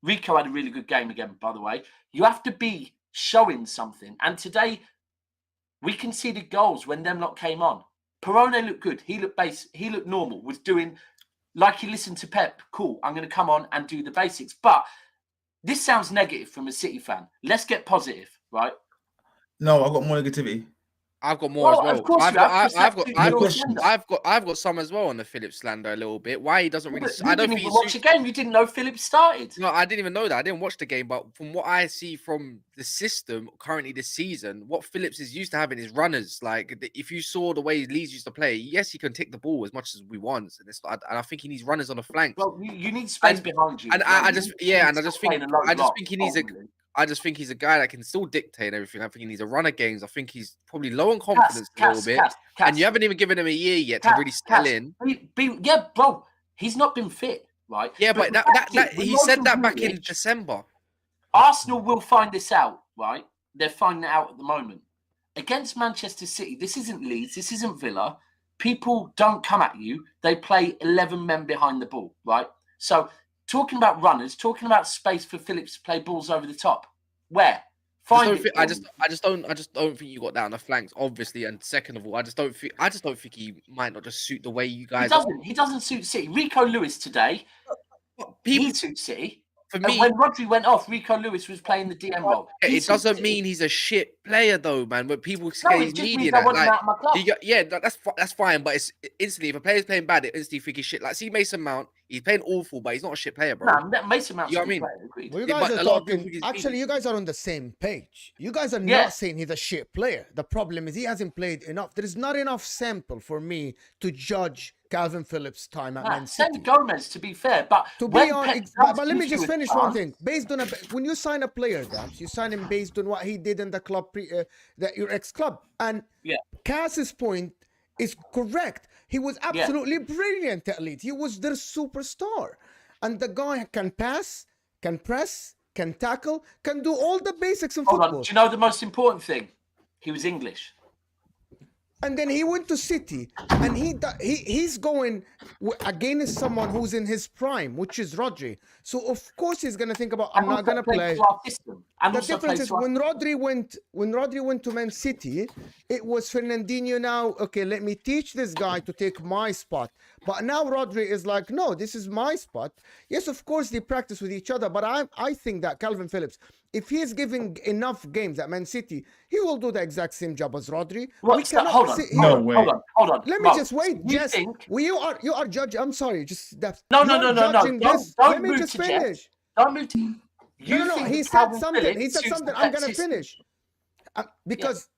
Rico had a really good game again, by the way. You have to be showing something. And today, we conceded goals when them lot came on. Perone looked good. He looked he looked normal. Was doing, like, he listened to Pep. Cool, I'm going to come on and do the basics. But this sounds negative from a City fan. Let's get positive, right? No, I've got more negativity. I've got more as well. Of course I've got some as well on the Phillips slander a little bit. Why he doesn't really? I don't think you watch the game. You didn't know Phillips started. No, I didn't even know that. I didn't watch the game, but from what I see from the system currently this season, what Phillips is used to having is runners. Like, if you saw the way Leeds used to play, yes, he can take the ball as much as we want, and I think he needs runners on the flanks. Well, you need space behind you. And I just think he's a guy that can still dictate everything. I think he needs a run of games. I think he's probably low on confidence a little bit. And you haven't even given him a year yet to really settle in. Yeah, bro. He's not been fit, right? Yeah, but he said that back in December. Arsenal will find this out, right? They're finding it out at the moment. Against Manchester City, this isn't Leeds, this isn't Villa. People don't come at you. They play 11 men behind the ball, right? So, talking about runners, talking about space for Phillips to play balls over the top. Where? Find it. I just don't think you got that on the flanks, obviously. And second of all, I just don't think he might not just suit the way you guys. He doesn't suit City. Rico Lewis today. He suits City. For And me, when Rodri went off, Rico Lewis was playing the DM role. it doesn't mean he's a shit player though, man. When people No, say it he's just means needed I that, want him like, out of my club. that's fine. But it's instantly if a player's playing bad, it instantly think he's shit. Like see Mason Mount, he's playing awful, but he's not a shit player, bro. Nah, Mason Mount's You know a what I good mean? player, agreed. Well, you Yeah, guys but are a lot of people talking. think he's Actually, needed. you guys are on the same page. You guys are Yeah. not saying he's a shit player. The problem is he hasn't played enough. There is not enough sample for me to judge Kalvin Phillips' time at Man Same City. Gomez, to be fair. But To when be on, Pep but does let me give you just a finish one chance- thing. Based on when you sign a player, Daps, you sign him based on what he did in the club, your ex-club. And Yeah. Cass's point is correct. He was absolutely brilliant at Leeds. He was their superstar, and the guy can pass, can press, can tackle, can do all the basics in Hold football. on. Do you know the most important thing? He was English. And then he went to City, and he's going against someone who's in his prime, which is Rodri. So of course he's gonna think about I'm And not also gonna played play. to our system. And The also difference played is to our- when Rodri went to Man City, it was Fernandinho now. Okay, let me teach this guy to take my spot. But now Rodri is like, no, this is my spot. Yes, of course they practice with each other, but I think that Kalvin Phillips, if he is giving enough games at Man City, he will do the exact same job as Rodri. Hold on. Hold on. Let me Mo, just wait. you Jess, think- you are judging. I'm sorry, just that. No. Judging this. Don't Let me move just to Jess. finish. Don't move to. You No. think He that said Kalvin something. Phillips He said suits something. the I'm Pep gonna system? finish. Because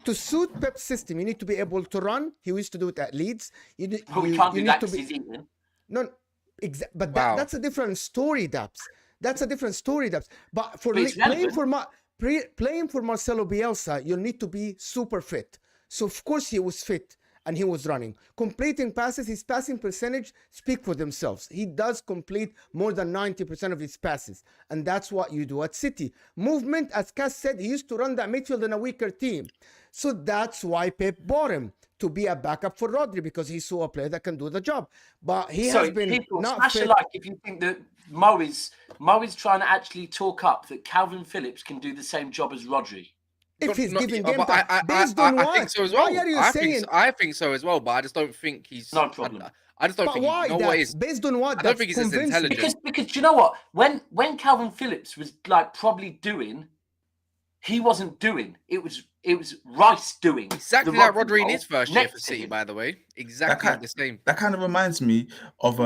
to suit Pep's system, you need to be able to run. He used to do it at Leeds. But we can't do need that to because he's eating. No, but Wow. that's a different story, Daps. That's a different story, Daps. But for But it's playing for Marcelo Bielsa, you'll need to be super fit. So of course he was fit and he was running. Completing passes, his passing percentage speak for themselves. He does complete more than 90% of his passes. And that's what you do at City. Movement, as Cass said, he used to run that midfield in a weaker team. So that's why Pep bought him, to be a backup for Rodri, because he saw a player that can do the job. But he has been people, not smash a fit. like if you think that Mo is trying to actually talk up that Kalvin Phillips can do the same job as Rodri. If he's giving but game time, based on what? I think so as well. Why are you I saying? Think so, I think so as well, but I just don't think he's No problem. I just don't But think why? you know what That's is. based on what? I don't That's think he's as convincing. intelligent. Because you know what? When Kalvin Phillips was like probably doing, he wasn't doing. It was Rice doing. Exactly the like Rodri Rodri in role his first year next for to City, him. by the way. Exactly the same. That kind of reminds me of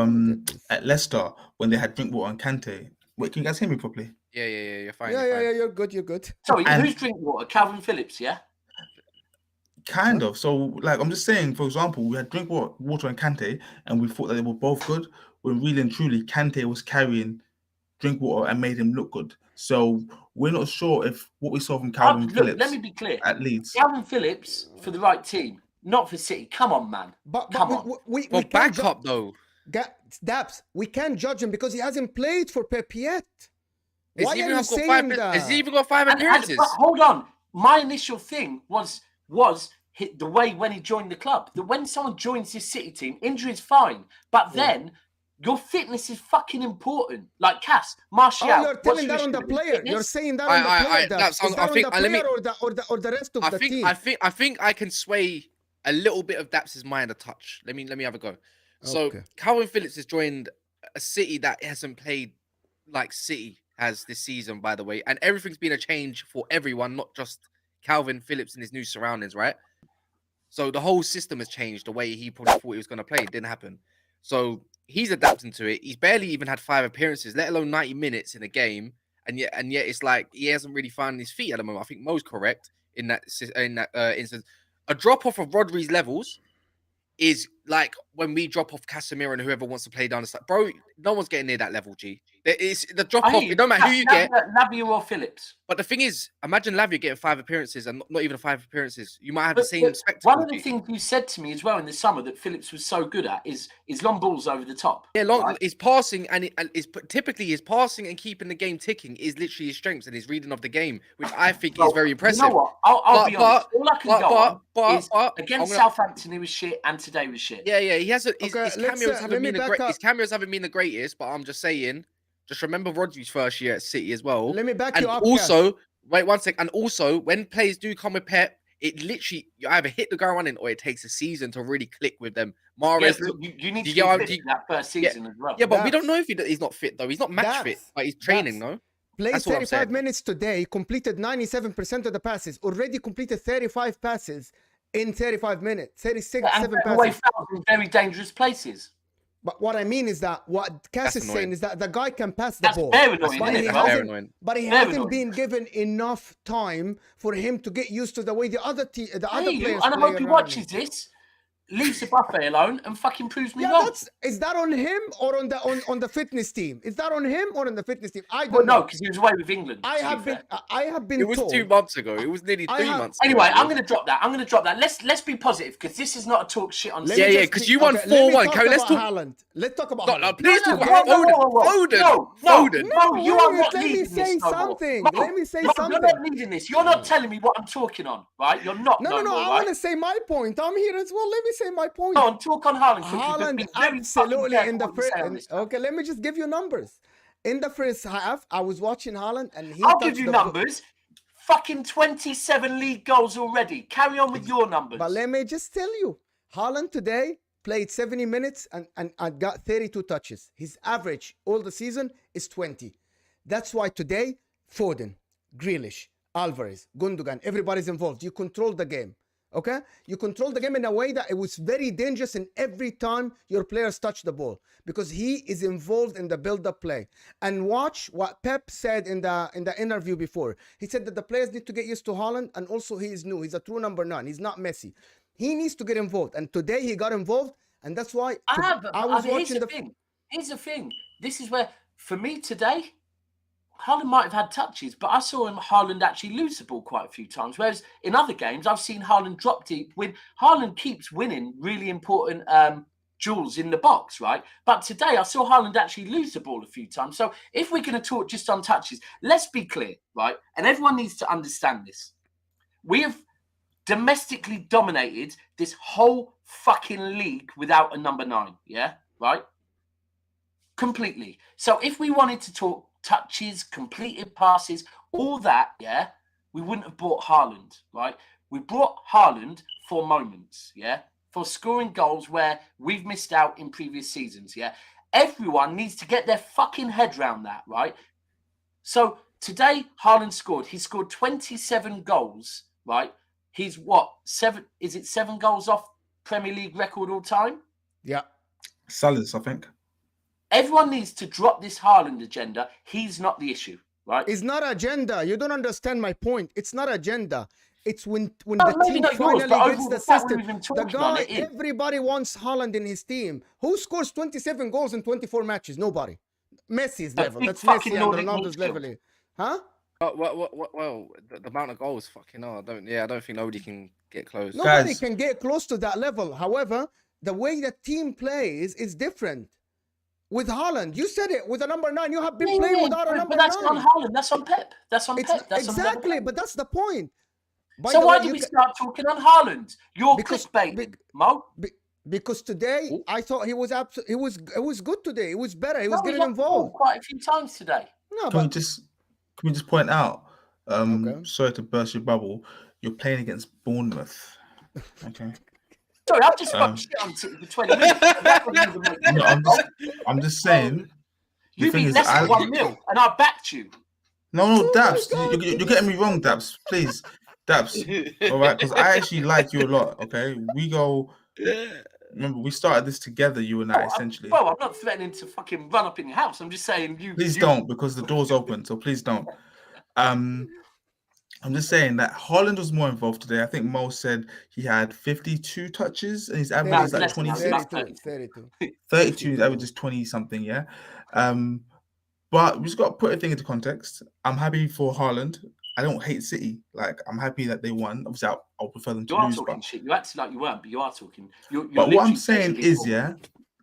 at Leicester when they had Drinkwater and Kante. Wait, can you guys hear me properly? Yeah, you're fine. Yeah, you're fine. you're good. You're good. Sorry, And- who's Drinkwater? Kalvin Phillips, yeah? Kind of. So, like, I'm just saying, for example, we had Drinkwater and Kante, and we thought that they were both good, when really and truly, Kante was carrying Drinkwater and made him look good. So, we're not sure if what we saw from Kalvin Phillips Let me be clear. at Leeds. Kalvin Phillips for the right team, not for City. Come on, man. But Come on. we But can't backup though. Daps, we can't judge him because he hasn't played for Pep yet. Why are you Has saying that? he even got 5 appearances? But hold on. My initial thing was the way when he joined the club. That when someone joins this City team, injury is fine. But then your fitness is fucking important. Like Cass, Martial. Oh, you're telling what's that on your the issue with player. fitness? You're saying that on the player. That's- Is that I on think- the let me- player or the rest of the team? I think I can sway a little bit of Daps' mind a touch. Let me have a go. So Okay. Kalvin Phillips has joined a City that hasn't played like City has this season, by the way, and everything's been a change for everyone, not just Kalvin Phillips and his new surroundings, right? So the whole system has changed. The way he probably thought he was going to play, it didn't happen. So he's adapting to it. He's barely even had 5 appearances, let alone 90 minutes in a game, and yet it's like he hasn't really found his feet at the moment. I think Mo's correct in that instance. A drop off of Rodri's levels is like when we drop off Casemiro and whoever wants to play down the side. Bro, no one's getting near that level, G. It's the drop I off. hear It don't matter who you get. Lavia or Phillips. But the thing is, imagine Lavia getting 5 appearances and not even 5 appearances. You might have the But- same but spectacle. One of the G. things you said to me as well in the summer that Phillips was so good at is long balls over the top. Yeah, long right? his passing and typically his passing and keeping the game ticking is literally his strengths and his reading of the game, which I think is very impressive. You know what? I'll But- be honest. All I can go on is but against I'm gonna- Southampton he was shit and today was shit. Yeah, he has his Okay, let's, cameos let haven't me been the back great. up. His cameos haven't been the greatest, but I'm just saying. Just remember Rodri's first year at City as well. Let me back And you up. also, Wait 1 sec. And also, when players do come with Pep, it literally you either hit the ground running or it takes a season to really click with them. Mahrez, Yes, but you need to you be get- fit for that first season as well. yeah, but we don't Daps. know if he's not fit though. He's not match fit, Daps. but he's training, Daps. no? Played That's what I'm 35 saying. minutes today, completed 97% of the passes, already completed 35 passes in 35 minutes, 36, And 7 away passes. fouls in very dangerous places. But what I mean is that what Cass That's is saying annoying. is that the guy can pass the That's ball. very annoying, But isn't he it? That's Well, very hasn't, annoying. but he Very hasn't annoying. been given enough time for him to get used to the way the other I other hear you, players and I play hope he around watches him. this, leaves the buffet alone, and fucking proves me Yeah, wrong. is that on him or on the fitness team? Is that on him or on the fitness team? I don't Well, no, know. because he was away with England. I to be have been fair. It was told. 2 months ago. It was nearly I 3 have- months ago. Anyway, I'm bro. going to drop that. Let's be positive, because this is not a talk shit on. Let Yeah, me yeah, just 'cause be- you won okay, let me 4-1. talk Can we- let's about talk- Haaland. Let's talk about No, Haaland. no, please talk Okay? about Foden. No, Foden. you are wait, not let me leading say this no more. something. No, Let me say no, something. You're not leading this. You're not telling me what I'm talking on, right? You're not. No, more, I right? want to say my point. I'm here as well. Let me say my point. Go on, talk on Haaland quickly. but Haaland be very absolutely fucking in the careful what you say on first. this. Okay, let me just give you numbers. In the first half, I was watching Haaland and he I'll touched give you the ball. numbers. Fucking 27 league goals already. Carry on with your numbers. But let me just tell you, Haaland today played 70 minutes and got 32 touches. His average all the season is 20. That's why today, Foden, Grealish, Alvarez, Gundogan, everybody's involved. You control the game. Okay? You control the game in a way that it was very dangerous in every time your players touch the ball because he is involved in the build-up play. And watch what Pep said in the interview before. He said that the players need to get used to Haaland, and also he is new. He's a true number 9. He's not Messi. He needs to get involved. And today he got involved, and that's why I was watching the thing. Here's the thing. This is where, for me today, Haaland might have had touches, but I saw Haaland actually lose the ball quite a few times. Whereas in other games, I've seen Haaland drop deep. Haaland keeps winning really important duels in the box, right? But today I saw Haaland actually lose the ball a few times. So if we're going to talk just on touches, let's be clear, right? And everyone needs to understand this. We have domestically dominated this whole fucking league without a number 9, yeah? Right? Completely. So if we wanted to talk touches, completed passes, all that, yeah, we wouldn't have bought Haaland, right? We brought Haaland for moments, yeah, for scoring goals where we've missed out in previous seasons, yeah. Everyone needs to get their fucking head around that, right? So today, Haaland scored. He scored 27 goals, right? He's what, 7? Is it 7 goals off Premier League record all time? Yeah. Salah's, I think. Everyone needs to drop this Haaland agenda. He's not the issue, right? It's not agenda. You don't understand my point. It's not agenda. It's when No, the maybe team not yours, finally but gets overall, the the fact system. we've been The talking on guy, it is. everybody wants Haaland in his team. Who scores 27 goals in 24 matches? Nobody. Messi's level. big That's fucking Messi and Nordic Ronaldo's midfield. level. Huh? Well, the amount of goals, fucking hell. I don't think nobody can get close. Nobody Guys. can get close to that level. However, the way the team plays is different. With Haaland, you said it. With a number 9, you have been playing without a number but that's 9. on Haaland. That's on Pep. That's on It's Pep. That's exactly, on but that's the point. By So the why way, did you we ca- start talking on Haaland? You're Because- clickbaiting, Mo. Because today Ooh. I thought he was it was good today. It was better. He was No, we getting lost the ball involved. quite a few times today. No, Can we but just point out? Okay. Sorry to burst your bubble. You're playing against Bournemouth. Okay. Sorry, I've just fucking shit on City for 20 minutes. That doesn't even make No, sense. I'm just saying. You the thing beat is, Leicester 1-0, and I backed you. No, Oh Daps, my God. you're getting me wrong, Daps. Please, Daps. All right, because I actually like you a lot. Okay, we go. Remember, we started this together, you and I, essentially. Bro, I'm not threatening to fucking run up in your house. I'm just saying you. Please don't, because the door's open. So please don't. I'm just saying that Haaland was more involved today. I think Mo said he had 52 touches and his average is like less than that. 26. 32. 32, his average is 20 something, yeah. But we just got to put a thing into context. I'm happy for Haaland. I don't hate City. Like, I'm happy that they won. Obviously, I'll prefer them to You are lose. talking But, shit. You acted like you weren't, but you are talking. You're but what I'm literally saying taking is, it yeah,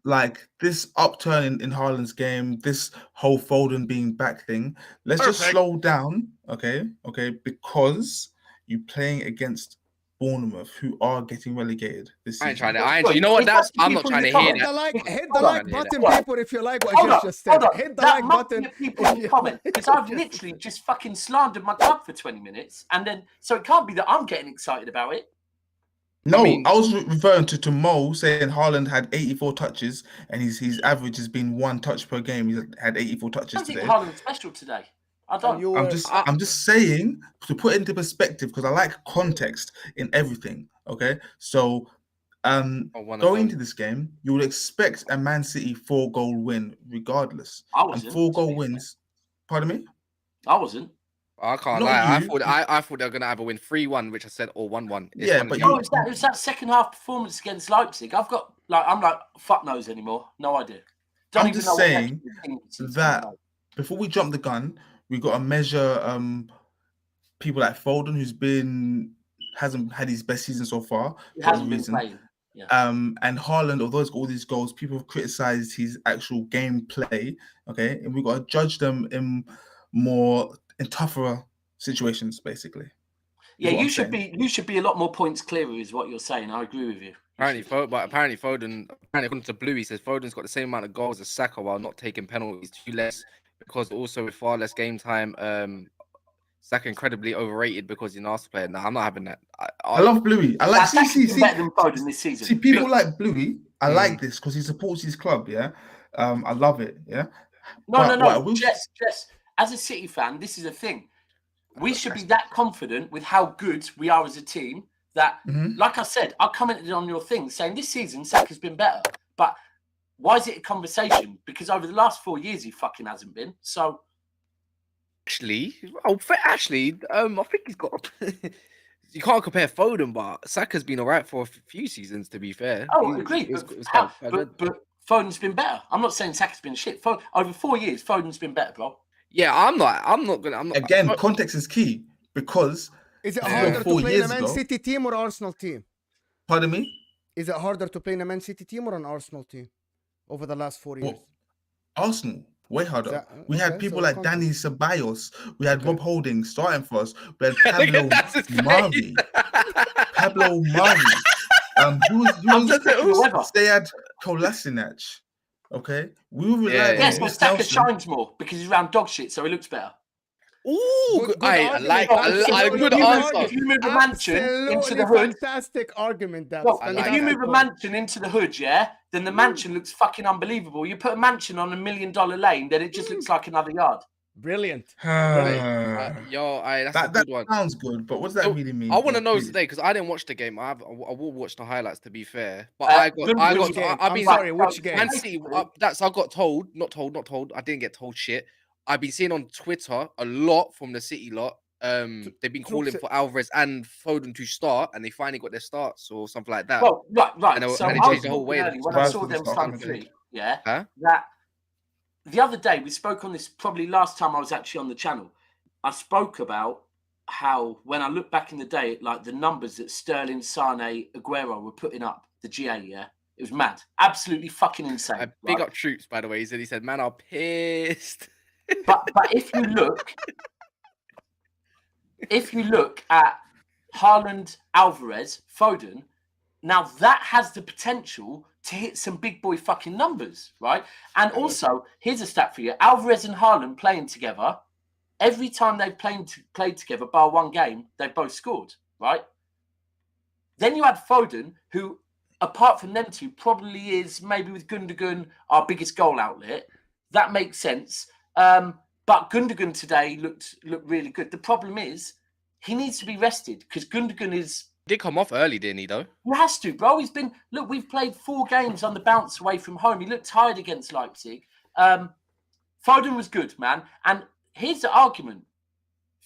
like this upturn in Haaland's game, this whole Foden being back thing, let's just Perfect. slow down, okay? Okay, because you're playing against Bournemouth, who are getting relegated this I ain't season. trying to. You know what? I'm not trying to hear Hit that. the like, hit the Hold like on. button, Hold on. people, if you like what Hold Jess on, just said. hold on. Hit the That like must button. get people in the comment because I've literally just fucking slandered my club for 20 minutes, and then so it can't be that I'm getting excited about it. No, I mean- I was referring to Mo saying Haaland had 84 touches and his average has been 1 touch per game. He's had 84 I touches don't think today. Haaland's special today. I don't. you I'm were, just saying to put it into perspective because I like context in everything. Okay, so one of going them. into this game, you would expect a Man City 4-goal win regardless. I And wasn't. 4-goal wins. Pardon me? I wasn't. I can't Not lie. you. I thought they were gonna either win 3-1, which I said, or 1-1. It's Yeah, one but of the No, other. it was that second half performance against Leipzig. I'm like fuck knows anymore. No idea. Don't I'm even just know what saying contingencies that are like. before we jump the gun, we got to measure people like Foden, hasn't had his best season so far He for a hasn't been reason. playing. Yeah. And Haaland, although he's got all these goals, people have criticized his actual gameplay. Okay, and we've got to judge them in tougher situations, basically. Yeah, you should be a lot more points clearer, is what you're saying. I agree with you. Apparently Foden, according to Blue, he says Foden's got the same amount of goals as Saka while not taking penalties, 2 less, because also with far less game time, Saka incredibly overrated because he's an Arsenal player. No, I'm not having that. I love Bluey. I like Saka's been better than Foden this season. See, people like Bluey. I like this because he supports his club. Yeah, I love it. Yeah. No. Jess, as a City fan, this is a thing. We should be that confident with how good we are as a team that, like I said, I commented on your thing saying this season Saka's been better. But why is it a conversation? Because over the last 4 years he fucking hasn't been. So Actually, I think he's got. You can't compare Foden, but Saka's been alright for a few seasons. To be fair, I agree. But Foden's been better. I'm not saying Saka's been shit. Over 4 years, Foden's been better, bro. Yeah, I'm not. Again, context is key because is it harder to 4 play in years a Man ago. City team or Arsenal team? Pardon me? Is it harder to play in a Man City team or an Arsenal team over the last 4 years? Arsenal, way harder. We had people so like Danny Ceballos. We had Rob Holding starting for us. We had Pablo Mari. Who was they had Kolasinac. Okay, we were relying Yes, on but Saka shines more because he's around dog shit, so he looks better. Ooh, Good I like a good Absolutely answer. If you move a mansion into the hood, fantastic argument. That's well, if you move a mansion into the hood, then the mansion looks fucking unbelievable. You put a mansion on $1 million lane, then it just looks like another yard. Brilliant. That's a good one. Sounds good, but what does that really mean? I want to know today because I didn't watch the game. I will watch the highlights to be fair. But which game? Man City. I got told, not told. I didn't get told shit. I've been seeing on Twitter a lot from the City lot. They've been calling for Alvarez and Foden to start, and they finally got their starts or something like that. Well, right. And So they I changed the whole way. when I saw them front three, that the other day we spoke on this probably last time I was actually on the channel. I spoke about how when I look back in the day, like the numbers that Sterling, Sane, Aguero were putting up, the GA, it was mad, absolutely fucking insane. Big up Troops, by the way. He said, "Man, I'm pissed." But if you look at Haaland, Alvarez, Foden, now that has the potential to hit some big boy fucking numbers, right? And also, here's a stat for you: Alvarez and Haaland playing together. Every time they've played together, bar one game, they've both scored, right? Then you had Foden, who, apart from them two, probably is maybe with Gundogan our biggest goal outlet. That makes sense. But Gundogan today looked really good. The problem is he needs to be rested because Gundogan did come off early, didn't he, though? He has to, bro. We've played 4 games on the bounce away from home. He looked tired against Leipzig. Foden was good, man. And here's the argument.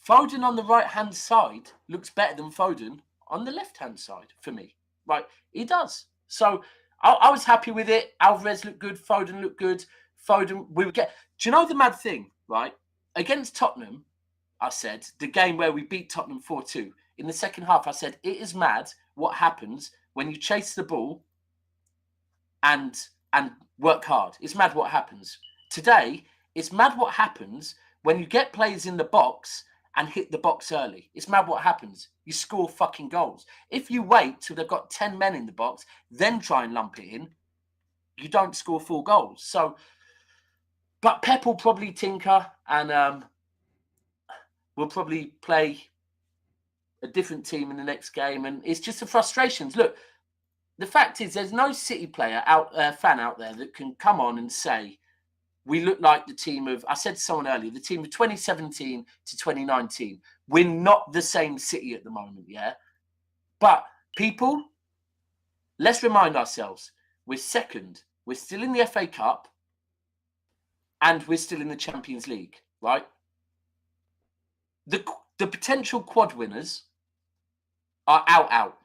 Foden on the right-hand side looks better than Foden on the left-hand side for me. Right? He does. So I was happy with it. Alvarez looked good. Foden looked good. Do you know the mad thing, right? Against Tottenham, I said, the game where we beat Tottenham 4-2, in the second half, I said, it is mad what happens when you chase the ball and work hard. It's mad what happens. Today, it's mad what happens when you get players in the box and hit the box early. It's mad what happens. You score fucking goals. If you wait till they've got 10 men in the box, then try and lump it in, you don't score 4 goals. So, but Pep will probably tinker and we'll probably play a different team in the next game. And it's just the frustrations. Look, the fact is there's no City fan out there that can come on and say, we look like the team of, I said to someone earlier, the team of 2017 to 2019. We're not the same City at the moment, yeah? But people, let's remind ourselves, we're second. We're still in the FA Cup and we're still in the Champions League, right? The potential quad winners are out,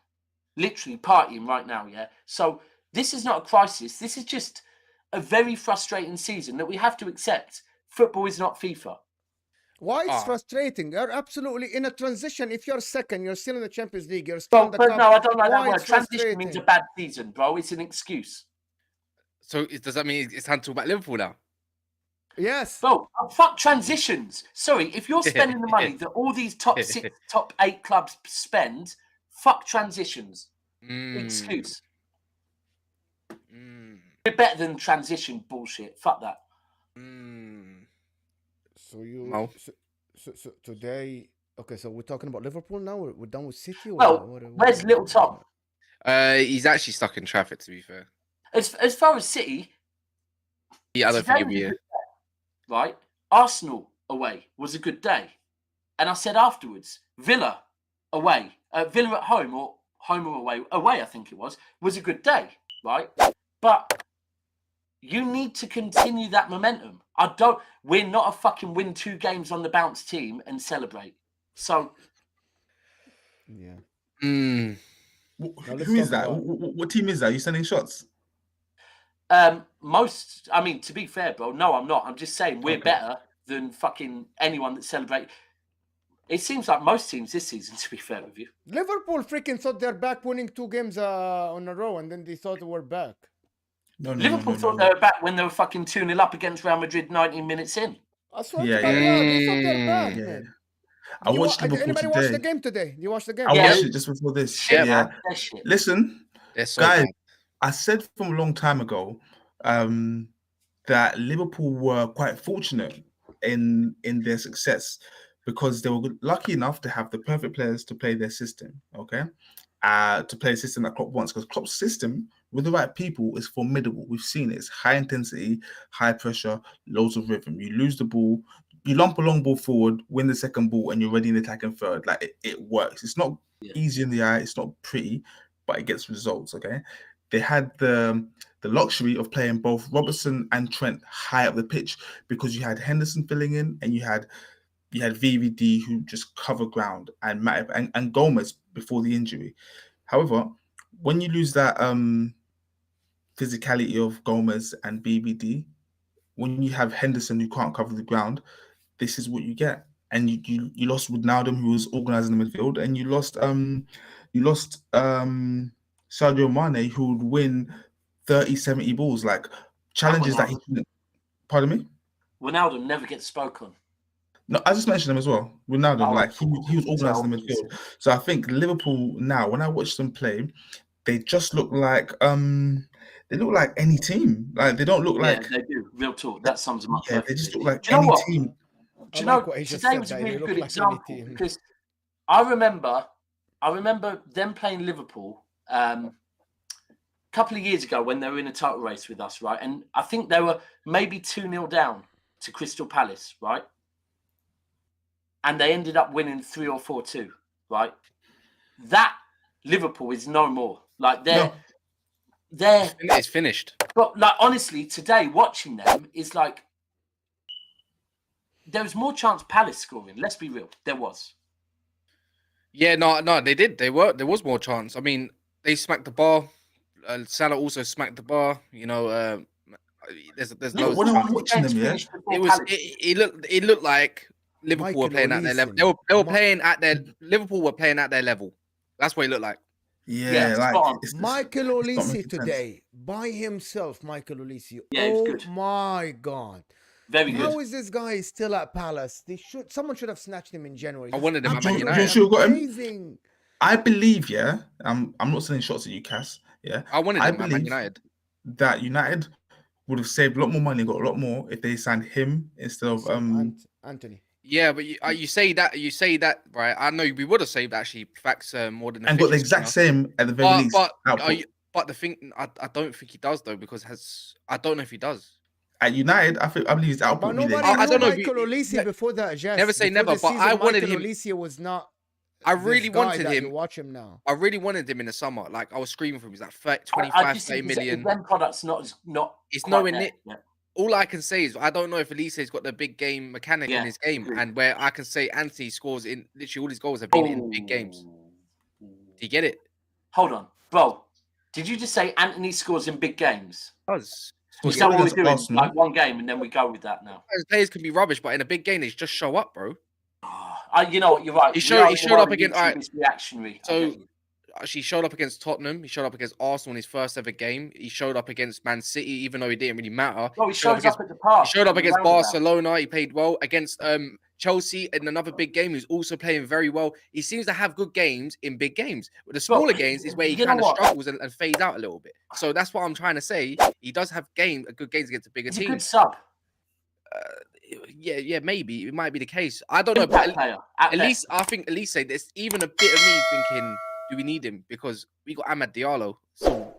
literally partying right now, yeah? So this is not a crisis. This is just a very frustrating season that we have to accept. Football is not FIFA. Why it's frustrating? You're absolutely in a transition. If you're second, you're still in the Champions League. You're still in the cup. No, I don't like that Why word. it's Transition means a frustrating? bad season, bro. It's an excuse. So does that mean it's time to talk about Liverpool now? Yes. Bro, fuck transitions. Sorry, if you're spending the money that all these top 6, top 8 clubs spend, fuck transitions. Excuse. We're better than transition bullshit. Fuck that. So you No. so today, okay, so we're talking about Liverpool now. We're done with City. Or Well, where's Little Tom? He's actually stuck in traffic, to be fair. As far as City, Yeah, I don't think he'll today be was a here. good day, right? Arsenal away was a good day. And I said afterwards, Villa away, Villa at home or home or away I think it was a good day, right? But you need to continue that momentum. We're not a fucking win 2 games on the bounce team and celebrate. So, yeah. Who is that? What team is that? Are you sending shots? to be fair, bro, no, I'm not. I'm just saying we're better than fucking anyone that celebrates. It seems like most teams this season, to be fair with you. Liverpool freaking thought they're back winning 2 games on a row, and then they thought they were back. Liverpool thought they were back when they were fucking 2-0 up against Real Madrid 19 minutes in. I swear to God, they thought they're back, man. I watched Liverpool anybody today. watch the game today? You watched the game? I watched it just before this. Shit, yeah. man. That shit. Listen, So guys, bad. I said from a long time ago that Liverpool were quite fortunate in their success because they were lucky enough to have the perfect players to play their system, to play a system that Klopp wants, because Klopp's system with the right people is formidable. We've seen it. It's high intensity, high pressure, loads of rhythm. You lose the ball, you lump a long ball forward, win the second ball, and you're ready in the attacking third. Like it works. It's not easy in the eye. It's not pretty, but it gets results, They had the luxury of playing both Robertson and Trent high up the pitch because you had Henderson filling in and you had VVD who just cover ground and Matip and Gomez before the injury. However, when you lose that physicality of Gomez and BVD, when you have Henderson who can't cover the ground, this is what you get. And you lost Wijnaldum, who was organising the midfield, and you lost Sadio Mane, who would win 30, 70 balls, like challenges that he couldn't. Pardon me? Wijnaldum never gets spoken. No, I just mentioned him as well. Wijnaldum, he was organising the midfield. So I think Liverpool now, when I watch them play, they just look like any team. Like they don't look like. Yeah, they do. Real talk. That sums them up. Yeah, they just look like any team. Do you know today was a really good example because I remember them playing Liverpool a couple of years ago when they were in a title race with us, right? And I think they were maybe 2-0 down to Crystal Palace, right? And they ended up winning 3 or 4-2, right? That Liverpool is no more. Like it's finished. But like honestly, today watching them is like there was more chance Palace scoring. Let's be real, there was. Yeah, no, they did. There was more chance. I mean, they smacked the bar. Salah also smacked the bar. There's loads. When I'm watching them, It looked like Liverpool were playing at their level. They were playing at their Liverpool were playing at their level. That's what it looked like. Michael Olise today by himself. Michael Olise. Yeah, oh my God. Very How good. is this guy still at Palace? Someone should have snatched him in January. I wanted him at Man Man United. United. should have got him. Amazing. I believe, yeah. I'm not sending shots at you, Cass. Yeah. I wanted I him at Man believe United. that United would have saved a lot more money and got a lot more if they signed him instead of Anthony. Yeah, but you say that, right? I know we would have saved actually facts more than the and got the fidget exact spinner. same at the very least output. But the thing, I don't think he does though, because I don't know if he does. At United, I believe his output. But nobody I knew don't know if Michael Olise before that. Jess. Never say Before never, the but I season, wanted Michael him. Olise was not. I this really guy wanted that him. You watch him now. I really wanted him in the summer. Like I was screaming for him. He's like 30, I 25, just 30 think million. the end product's not. It's quite nowhere there near. yet. All I can say is I don't know if Elise's got the big game mechanic in his game, agreed. and where I can say Anthony scores in literally all his goals have been in big games. Do you get it? Hold on, bro. Did you just say Anthony scores in big games? Does. Is that what we're doing? Arsenal. Like one game and then we go with that now. Players can be rubbish, but in a big game they just show up, bro. You know what? You're right. He showed up against. All right. Reactionary. So he showed up against Tottenham. He showed up against Arsenal in his first ever game. He showed up against Man City, even though he didn't really matter. No, he shows up at the park. He showed up against Barcelona. He played well against Chelsea in another big game. He's also playing very well. He seems to have good games in big games. But the smaller games is where he kind of struggles and fades out a little bit. So that's what I'm trying to say. He does have good games against a bigger team. He's a good sub. Yeah, maybe it might be the case. I don't know, but at least I think Elise, there's even a bit of me thinking, do we need him? Because we got Amad Diallo, so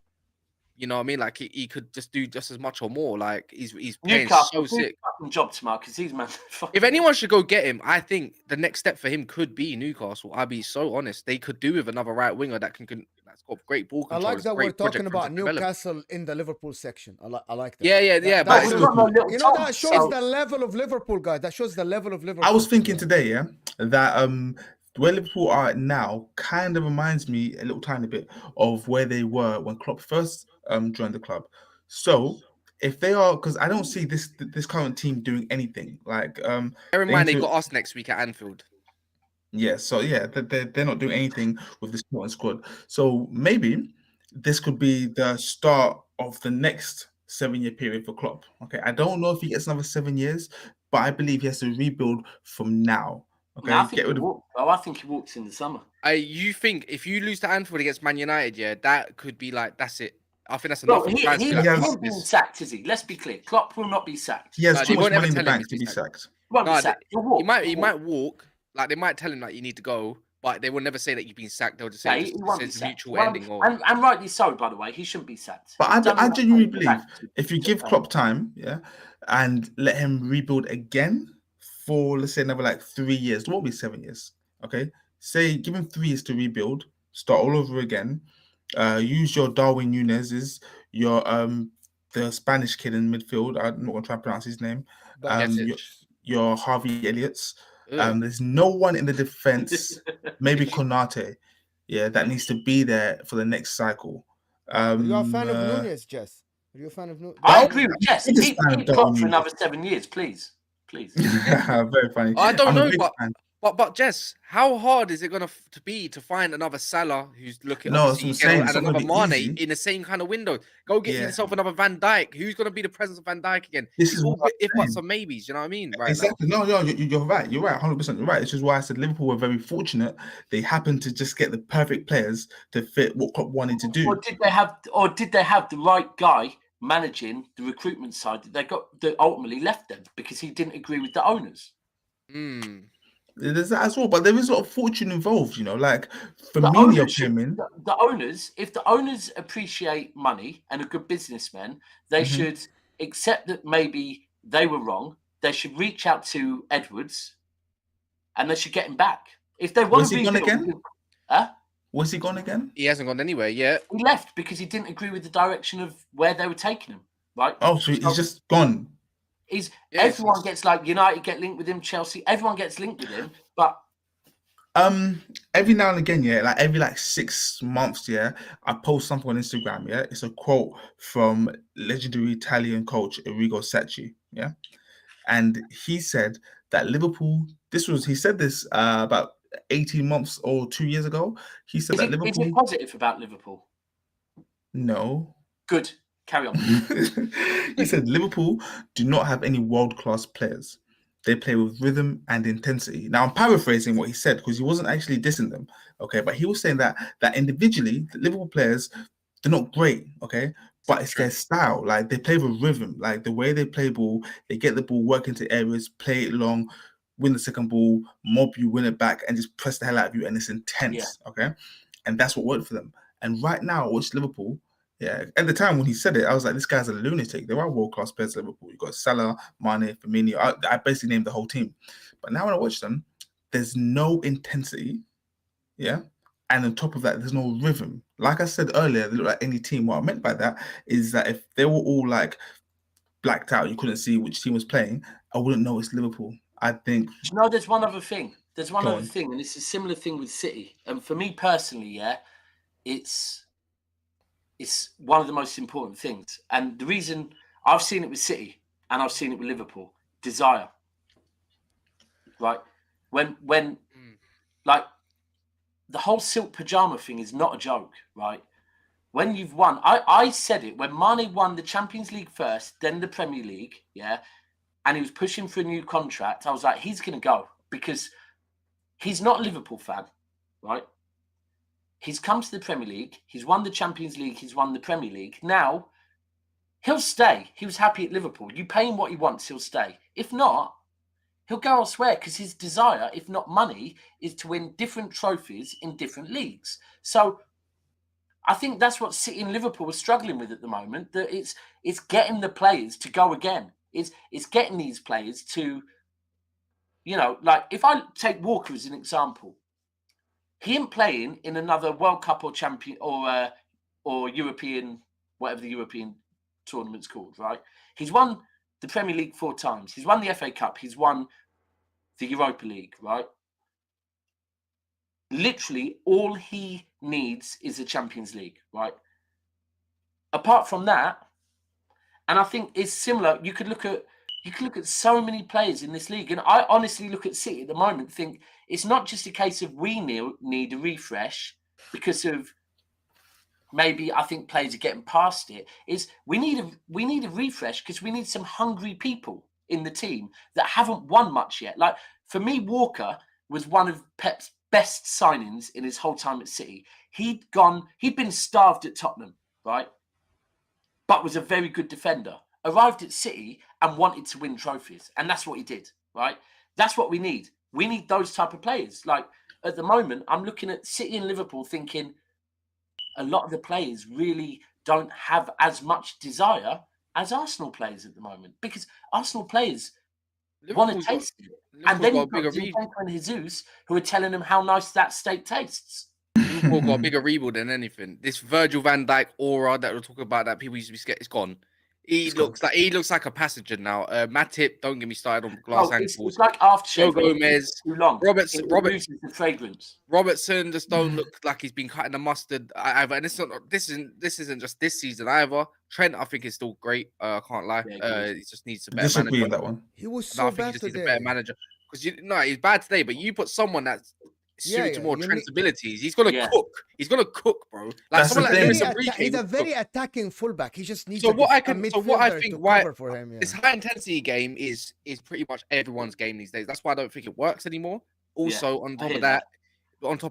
you know what I mean. Like he could just do just as much or more. Like he's playing Newcastle, so sick. Job tomorrow because he's man. If anyone should go get him, I think the next step for him could be Newcastle. I'll be so honest. They could do with another right winger that's got great ball control. I like that we're talking about Newcastle in the Liverpool section. I like that. Yeah. But you know that shows the level of Liverpool, guys. That shows the level of Liverpool. I was thinking today, that where Liverpool are now kind of reminds me a little tiny bit of where they were when Klopp first joined the club. So if they are, because I don't see this current team doing anything. Like bear in mind they got us next week at Anfield. Yeah, so yeah, they're not doing anything with this current squad. So maybe this could be the start of the next 7-year period for Klopp. Okay, I don't know if he gets another 7 years, but I believe he has to rebuild from now. Okay, I think he walks in the summer. You think if you lose to Anfield against Man United, yeah, that could be like that's it. I think that's Bro, enough. he won't be sacked, is he? Let's be clear. Klopp will not be sacked. He has too much money in the bank to be sacked. Won't be sacked. He might walk. Like they might tell him like you need to go, but they will never say that you've been sacked. They'll just say it's a mutual ending. And rightly so, by the way, he shouldn't be sacked. But I genuinely believe if you give Klopp time, and let him rebuild again for let's say another like 3 years, it won't be 7 years. Okay, say give him 3 years to rebuild, start all over again. Use your Darwin Nunez's, your the Spanish kid in midfield. I'm not gonna try and pronounce his name. Your Harvey Elliott's. There's no one in the defense, maybe Konate, that needs to be there for the next cycle. Are you a fan of Nunez, Jess? Are you a fan of Nunez? I agree with Jess. Keep Klopp for another 7 years, please. Very funny. I don't know, but Jess, how hard is it gonna be to find another Salah who's looking and another Mane in the same kind of window? Go get yourself another Van Dijk. Who's gonna be the presence of Van Dijk again? This is all if buts or maybes. You know what I mean? Right? Exactly. No, you're right. You're right. 100%. You're right. This is why I said Liverpool were very fortunate. They happened to just get the perfect players to fit what Klopp wanted to do. Or did they have the right guy managing the recruitment side that ultimately left them because he didn't agree with the owners? There's that as well, but there is a lot of fortune involved, like Firmino came in. The owners, if the owners appreciate money and are good businessmen, they should accept that maybe they were wrong. They should reach out to Edwards and they should get him back. If they want to be gone again? Was he gone again? He hasn't gone anywhere yet. He left because he didn't agree with the direction of where they were taking him. Right? Oh, so he's just gone. Everyone gets like United get linked with him, Chelsea, everyone gets linked with him, but every now and again, like every 6 months, I post something on Instagram, it's a quote from legendary Italian coach Arrigo Sacchi, and he said that Liverpool, he said this about 18 months or 2 years ago. He said Liverpool. Is it positive about Liverpool? No. Good. Carry on. He said Liverpool do not have any world-class players. They play with rhythm and intensity. Now, I'm paraphrasing what he said because he wasn't actually dissing them, okay? But he was saying that individually, the Liverpool players, they're not great, okay? But it's their style. Like, they play with rhythm. Like, the way they play ball, they get the ball, work into areas, play it long, win the second ball, mob you, win it back, and just press the hell out of you, and it's intense, okay? And that's what worked for them. And right now, watch Liverpool. Yeah, at the time when he said it, I was like, this guy's a lunatic. There are world-class players at Liverpool. You've got Salah, Mane, Firmino. I basically named the whole team. But now when I watch them, there's no intensity, yeah? And on top of that, there's no rhythm. Like I said earlier, they look like any team. What I meant by that is that if they were all like blacked out, you couldn't see which team was playing, I wouldn't know it's Liverpool. I think... Do you know, there's one other thing. Go on. And it's a similar thing with City. And for me personally, yeah, it's one of the most important things. And the reason I've seen it with City and I've seen it with Liverpool, desire. Right? When like the whole silk pajama thing is not a joke, right? When you've won, I said it, when Mane won the Champions League first, then the Premier League, yeah, and he was pushing for a new contract, I was like, he's going to go because he's not a Liverpool fan, right? He's come to the Premier League. He's won the Champions League. He's won the Premier League. Now, he'll stay. He was happy at Liverpool. You pay him what he wants, he'll stay. If not, he'll go elsewhere because his desire, if not money, is to win different trophies in different leagues. So I think that's what City and Liverpool are struggling with at the moment. That it's getting the players to go again. It's getting these players to, you know, like if I take Walker as an example, he ain't playing in another World Cup or Champion or European, whatever the European tournament's called, right? He's won the Premier League 4 times. He's won the FA Cup. He's won the Europa League, right? Literally, all he needs is the Champions League, right? Apart from that, and I think it's similar. You could look at so many players in this league, and I honestly look at City at the moment. Think it's not just a case of we need a refresh because of maybe I think players are getting past it. Is we need a refresh because we need some hungry people in the team that haven't won much yet. Like for me, Walker was one of Pep's best signings in his whole time at City. He'd been starved at Tottenham, right? But was a very good defender. Arrived at City and wanted to win trophies. And that's what he did, right? That's what we need. We need those type of players. Like at the moment, I'm looking at City and Liverpool thinking a lot of the players really don't have as much desire as Arsenal players at the moment because Arsenal players want to taste it. And then you've got Zinchenko and Jesus who are telling them how nice that steak tastes. Liverpool got a bigger rebuild than anything. This Virgil van Dijk aura that we're talking about that people used to be scared, it's gone. He looks like a passenger now. Matip, don't get me started on glass ankles. It's like aftershave. Gomez, too long. Robertson, loses the fragrance. Robertson just don't look like he's been cutting the mustard either. And this isn't just this season either. Trent, I think is still great. I can't lie. He just needs a better Disagree manager. with that one. He was so bad he just needs a today. better manager because he's bad today. But you put someone that's suited to more Trent's abilities. He's gonna cook. He's gonna cook, bro. Like That's someone the like thing. Lewis He's a very attacking fullback. He just needs what I think to cover for him. Yeah. This high intensity game is pretty much everyone's game these days. That's why I don't think it works anymore. Also, on top of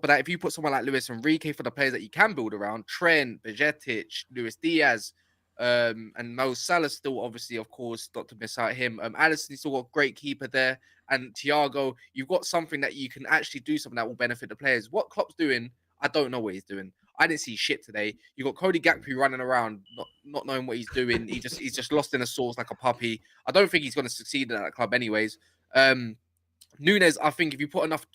that, if you put someone like Luis Enrique for the players that you can build around, Trent, Bajcetic, Luis Diaz, and Mo Salah still obviously, of course, not to miss out him. Alisson still got a great keeper there, and Thiago. You've got something that you can actually do something that will benefit the players. What Klopp's doing, I don't know what he's doing. I didn't see shit today. You got Cody Gakpo running around, not knowing what he's doing. He's just lost in a sauce like a puppy. I don't think he's going to succeed in that club, anyways. Nunes, I think if you put enough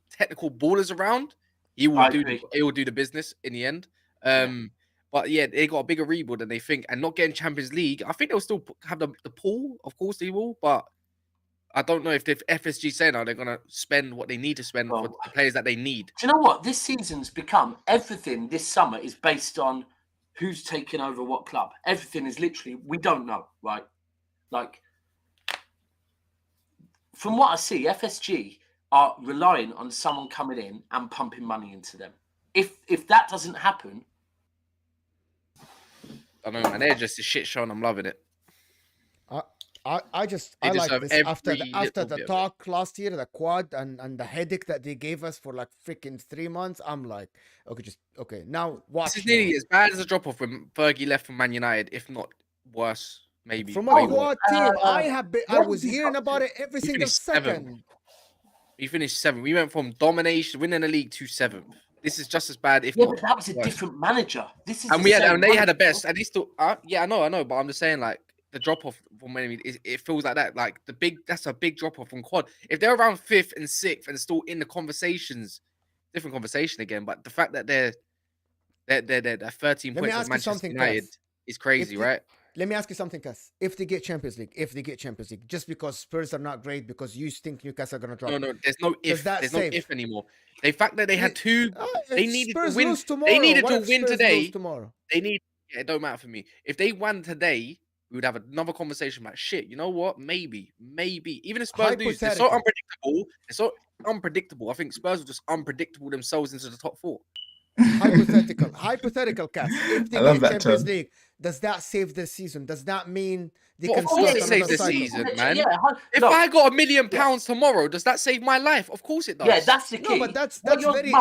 technical ballers around, he will do the business in the end. But yeah, they got a bigger rebuild than they think, and not getting Champions League. I think they'll still have the pool. Of course they will, but I don't know if FSG say now they're gonna spend what they need to spend for the players that they need. Do you know what? This season's become everything. This summer is based on who's taking over what club. Everything is literally we don't know, right? Like from what I see, FSG are relying on someone coming in and pumping money into them. If that doesn't happen, I don't know, man. They're just a shit show, and I'm loving it. I They like deserve this every after little the bit of it. talk last year, the quad and the headache that they gave us for like freaking 3 months. I'm like, okay. Now This watch is now. nearly as bad as a drop off when Fergie left from Man United, if not worse, maybe. From way a worse. quad team, I what was did you hearing got about to? it every We single finished seventh. second. We finished 7th. We went from domination, winning the league, to 7th. This is just as bad, if Yeah, not but that was a worse. different manager. This is And the we had, same and they had manager. the best. And they still, yeah, I know. But I'm just saying, like the drop off from when it feels like that. Like that's a big drop off from quad. If they're around 5th and 6th and still in the conversations, different conversation again. But the fact that they're 13 Let me points of ask you Manchester something, United Cass. is crazy, If the- right? Let me ask you something, Cass. If they get Champions League, just because Spurs are not great, because you think Newcastle are gonna drop. No. There's no Does if. that There's save? no if anymore. The fact that they had two, they needed Spurs to win. lose tomorrow. They needed What to if win Spurs lose today. tomorrow? They need. Yeah, it don't matter for me. If they won today, we would have another conversation about shit. You know what? Maybe. Even if Spurs lose, they're so Hypothetical. unpredictable. They're so unpredictable. I think Spurs are just unpredictable themselves into the top 4. Hypothetical, Cass. If they I love get that Champions term. League, does that save the season? Does that mean they Well, can of course start it another saves the cycle? season, man. Yeah, If look, I got £1 million tomorrow, does that save my life? Of course it does. yeah, that's the key. No, but that's What you're- very.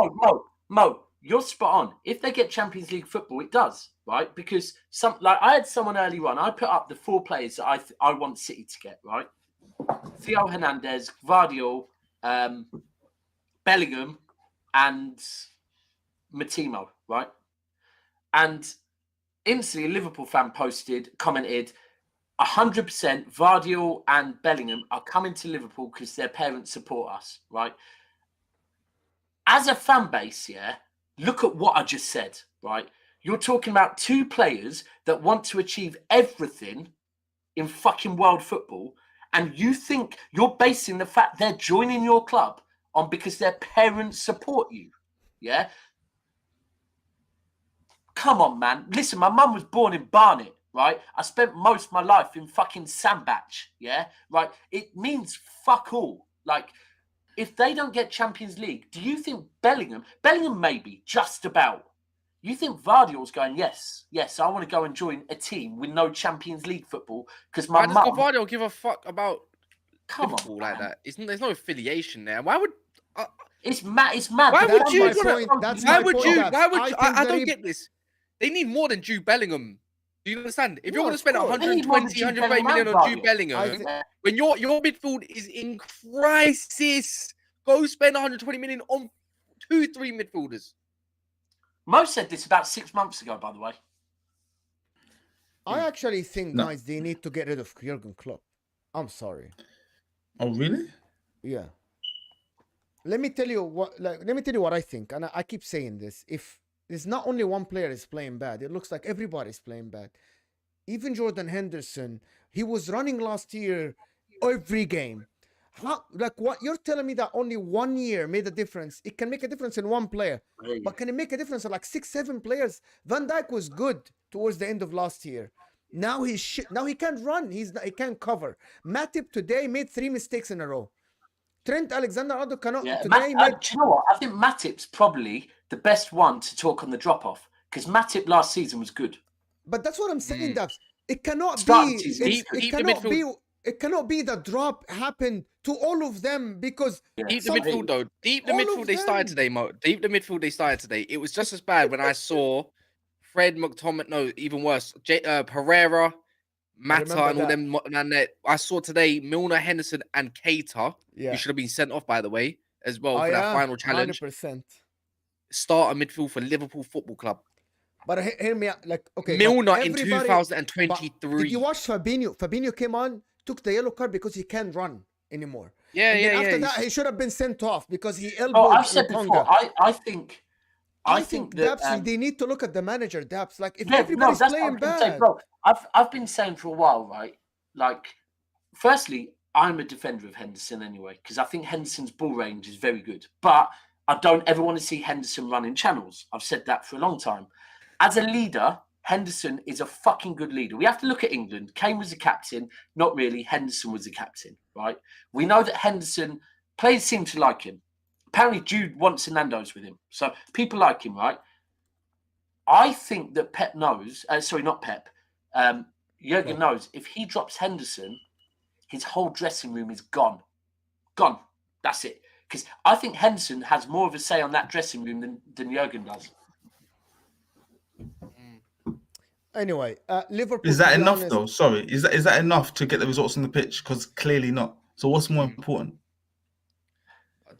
Mo, you're spot on. If they get Champions League football, it does, right? Because I had someone early on. I put up the 4 players that I want City to get, right? Theo Hernandez, Gvardiol, Bellingham, and Matimo, right? And instantly, a Liverpool fan commented, 100% Vardiol and Bellingham are coming to Liverpool because their parents support us, right? As a fan base, yeah, look at what I just said, right? You're talking about 2 players that want to achieve everything in fucking world football, and you think you're basing the fact they're joining your club on because their parents support you, yeah? Come on, man. Listen, my mum was born in Barnet, right? I spent most of my life in fucking Sandbach, yeah? Right? It means fuck all. Like, if they don't get Champions League, do you think Bellingham maybe, just about. You think Vardiol's going, yes, I want to go and join a team with no Champions League football because my Why does mum... Gavardio give a fuck about Come Liverpool on, like man. that? There's no affiliation there. Why would... It's mad. It's mad. Why would That's you my wanna- point. That's Why my would point, you? Daps. Why would you? I think don't get this. They need more than Jude Bellingham. Do you understand? If you're No, going to spend of course. 120, Jude 130 million Bellingham, on Jude Vardy. Bellingham, when your midfield is in crisis, go spend 120 million on 2-3 midfielders. Mo said this about 6 months ago, by the way. I actually think, No. guys, they need to get rid of Jurgen Klopp. I'm sorry. Oh, really? Yeah. Let me tell you what I think, and I keep saying this. If there's not only one player is playing bad, it looks like everybody's playing bad. Even Jordan Henderson, he was running last year every game. What you're telling me that only 1 year made a difference? It can make a difference in one player, but can it make a difference in like 6-7 players? Van Dijk was good towards the end of last year. Now he's shit. Now he can't run. He can't cover. Matip today made 3 mistakes in a row. Trent Alexander-Arnold cannot Yeah, today do made. you know what? I think Matip's probably the best one to talk on the drop-off because Matip last season was good. But that's what I'm saying, Daps. It cannot Starting be. season. It cannot be. It cannot be the drop happened to all of them because Deep the midfield, though. Deep the all midfield of they started them. today, Mo. Deep the midfield they started today. It was just as bad when I saw Fred McTominay. No, even worse. Pereira, Mata, and all them. And I saw today Milner, Henderson, and Keita, who should have been sent off, by the way, as well for that final challenge. 100%. Start a midfield for Liverpool Football Club. But hear me out. Like, okay, Milner in 2023. Did you watch Fabinho? Fabinho came on, took the yellow card because he can't run anymore. Yeah, and then after that, he should have been sent off because he elbowed. I've said before. I think that Daps, they need to look at the manager. Daps, like if everybody's playing bad. Say, bro, I've been saying for a while, right? Like, firstly, I'm a defender of Henderson anyway because I think Henderson's ball range is very good, but I don't ever want to see Henderson running channels. I've said that for a long time. As a leader, Henderson is a fucking good leader. We have to look at England. Kane was the captain. Not really. Henderson was the captain, right? We know that Henderson, players seem to like him. Apparently, Jude wants Nando's with him. So people like him, right? I think that Pep knows. Sorry, not Pep. Jurgen knows if he drops Henderson, his whole dressing room is gone. Gone. That's it. Because I think Henderson has more of a say on that dressing room than Jurgen does. Anyway, Liverpool. Is that to be enough honest, though? Sorry, is that enough to get the results on the pitch? Because clearly not. So what's more important?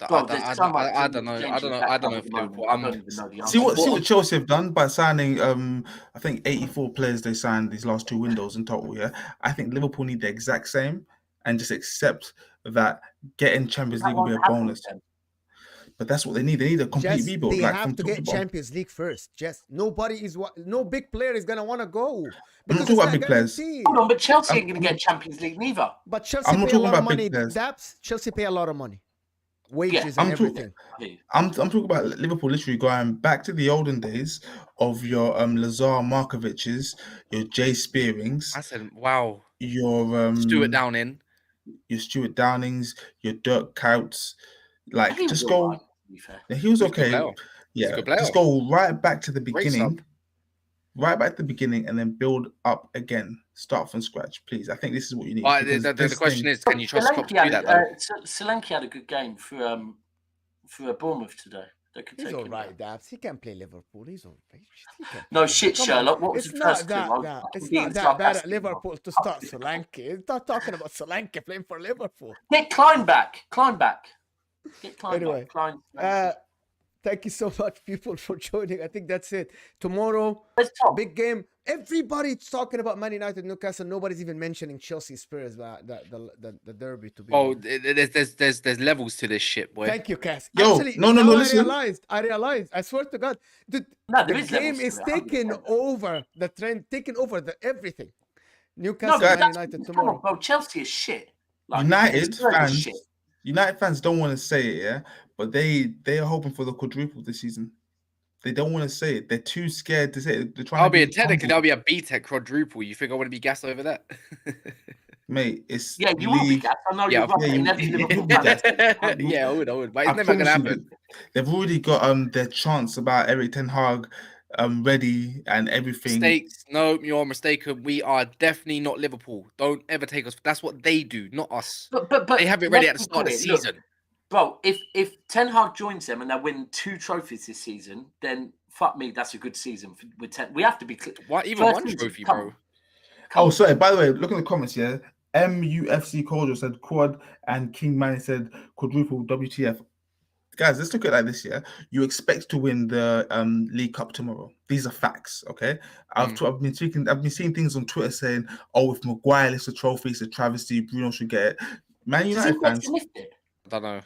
Bro, there's so much. I don't know. I don't know if Liverpool. I don't even know the answer. See what Chelsea have done by signing I think 84 players they signed these last 2 windows in total, yeah. I think Liverpool need the exact same and just accept that getting Champions League will be a bonus. But that's what they need. They need a complete Jess, rebuild. they Like have from to top to get bottom. Champions League first. Jess, no big player is gonna want to go I'm because not talking it's about not big players. guaranteed. Hold on, but Chelsea ain't going to get Champions League neither. But Chelsea I'm not pay a talking lot of about big money. players. Daps, Chelsea pay a lot of money, wages I'm and everything. I'm talking about Liverpool literally going back to the olden days of your Lazar Markovic's, your Jay Spearings, I said, wow. your Stuart Downing. your Stuart Downings, your Dirk Coutts. Like He was just all go. right, to be fair. Yeah, he was He was a good okay. player. He's a Yeah, good player. just go right back to the Great beginning. sub. Right back to the beginning and then build up again. Start from scratch, please. I think this is what you need. The question is, can you trust Klopp to do that? Solanke had a good game for Bournemouth today. They could He's take all him right, down. Daps. He can play Liverpool. He's all right. He can No play shit, Liverpool. Come on. Sherlock. What was It's the not first that. clue? that it's being not that bad at sarcastic, Liverpool to start Solanke. It's not talking about Solanke playing for Liverpool. Get Klein back. Get Klein Anyway, back. Klein. Thank you so much, people, for joining. I think that's it. Tomorrow, Let's talk. big game. Everybody's talking about Man United, Newcastle. Nobody's even mentioning Chelsea Spurs, the derby to be. Oh, there's levels to this shit, boy. Thank you, Cass. Yo, Actually, no, now listen. I realized. I swear to God, the there is game levels to is it, taking 100%. over the trend, taking over the everything. No, Newcastle, but Man United come tomorrow. on, bro. Chelsea is shit. Like, United Spurs is fans, shit. United fans don't want to say it, yeah, but they are hoping for the quadruple this season. They don't want to say it. They're too scared to say it. They're trying That'll be a B-Tech quadruple. You think I want to be gassed over that? Mate, it's Yeah, you will be league. gassed. I know Yeah, you're right. yeah, In every you Liverpool will be fan. gassed. Yeah, I would. But I it's never gonna promise you, happen. they've already got their chance about Eric Ten Hag ready and everything. Mistakes. No, you're mistaken. We are definitely not Liverpool. Don't ever take us. That's what they do, not us. But They have it ready at the start of the look, season. bro, if Ten Hag joins them and they win 2 trophies this season, then fuck me, that's a good season with 10. We have to be clear. Why even First one season, trophy, come bro? on. Come Oh, on. sorry. By the way, look in the comments here. MUFC Kojo said quad and King Manny said quadruple WTF. Guys, let's look at it like this, yeah. You expect to win the League Cup tomorrow. These are facts, okay? I've been seeing things on Twitter saying, "Oh, if Maguire lifts the trophy, it's a travesty. Bruno should get it." Man United fans, I don't know.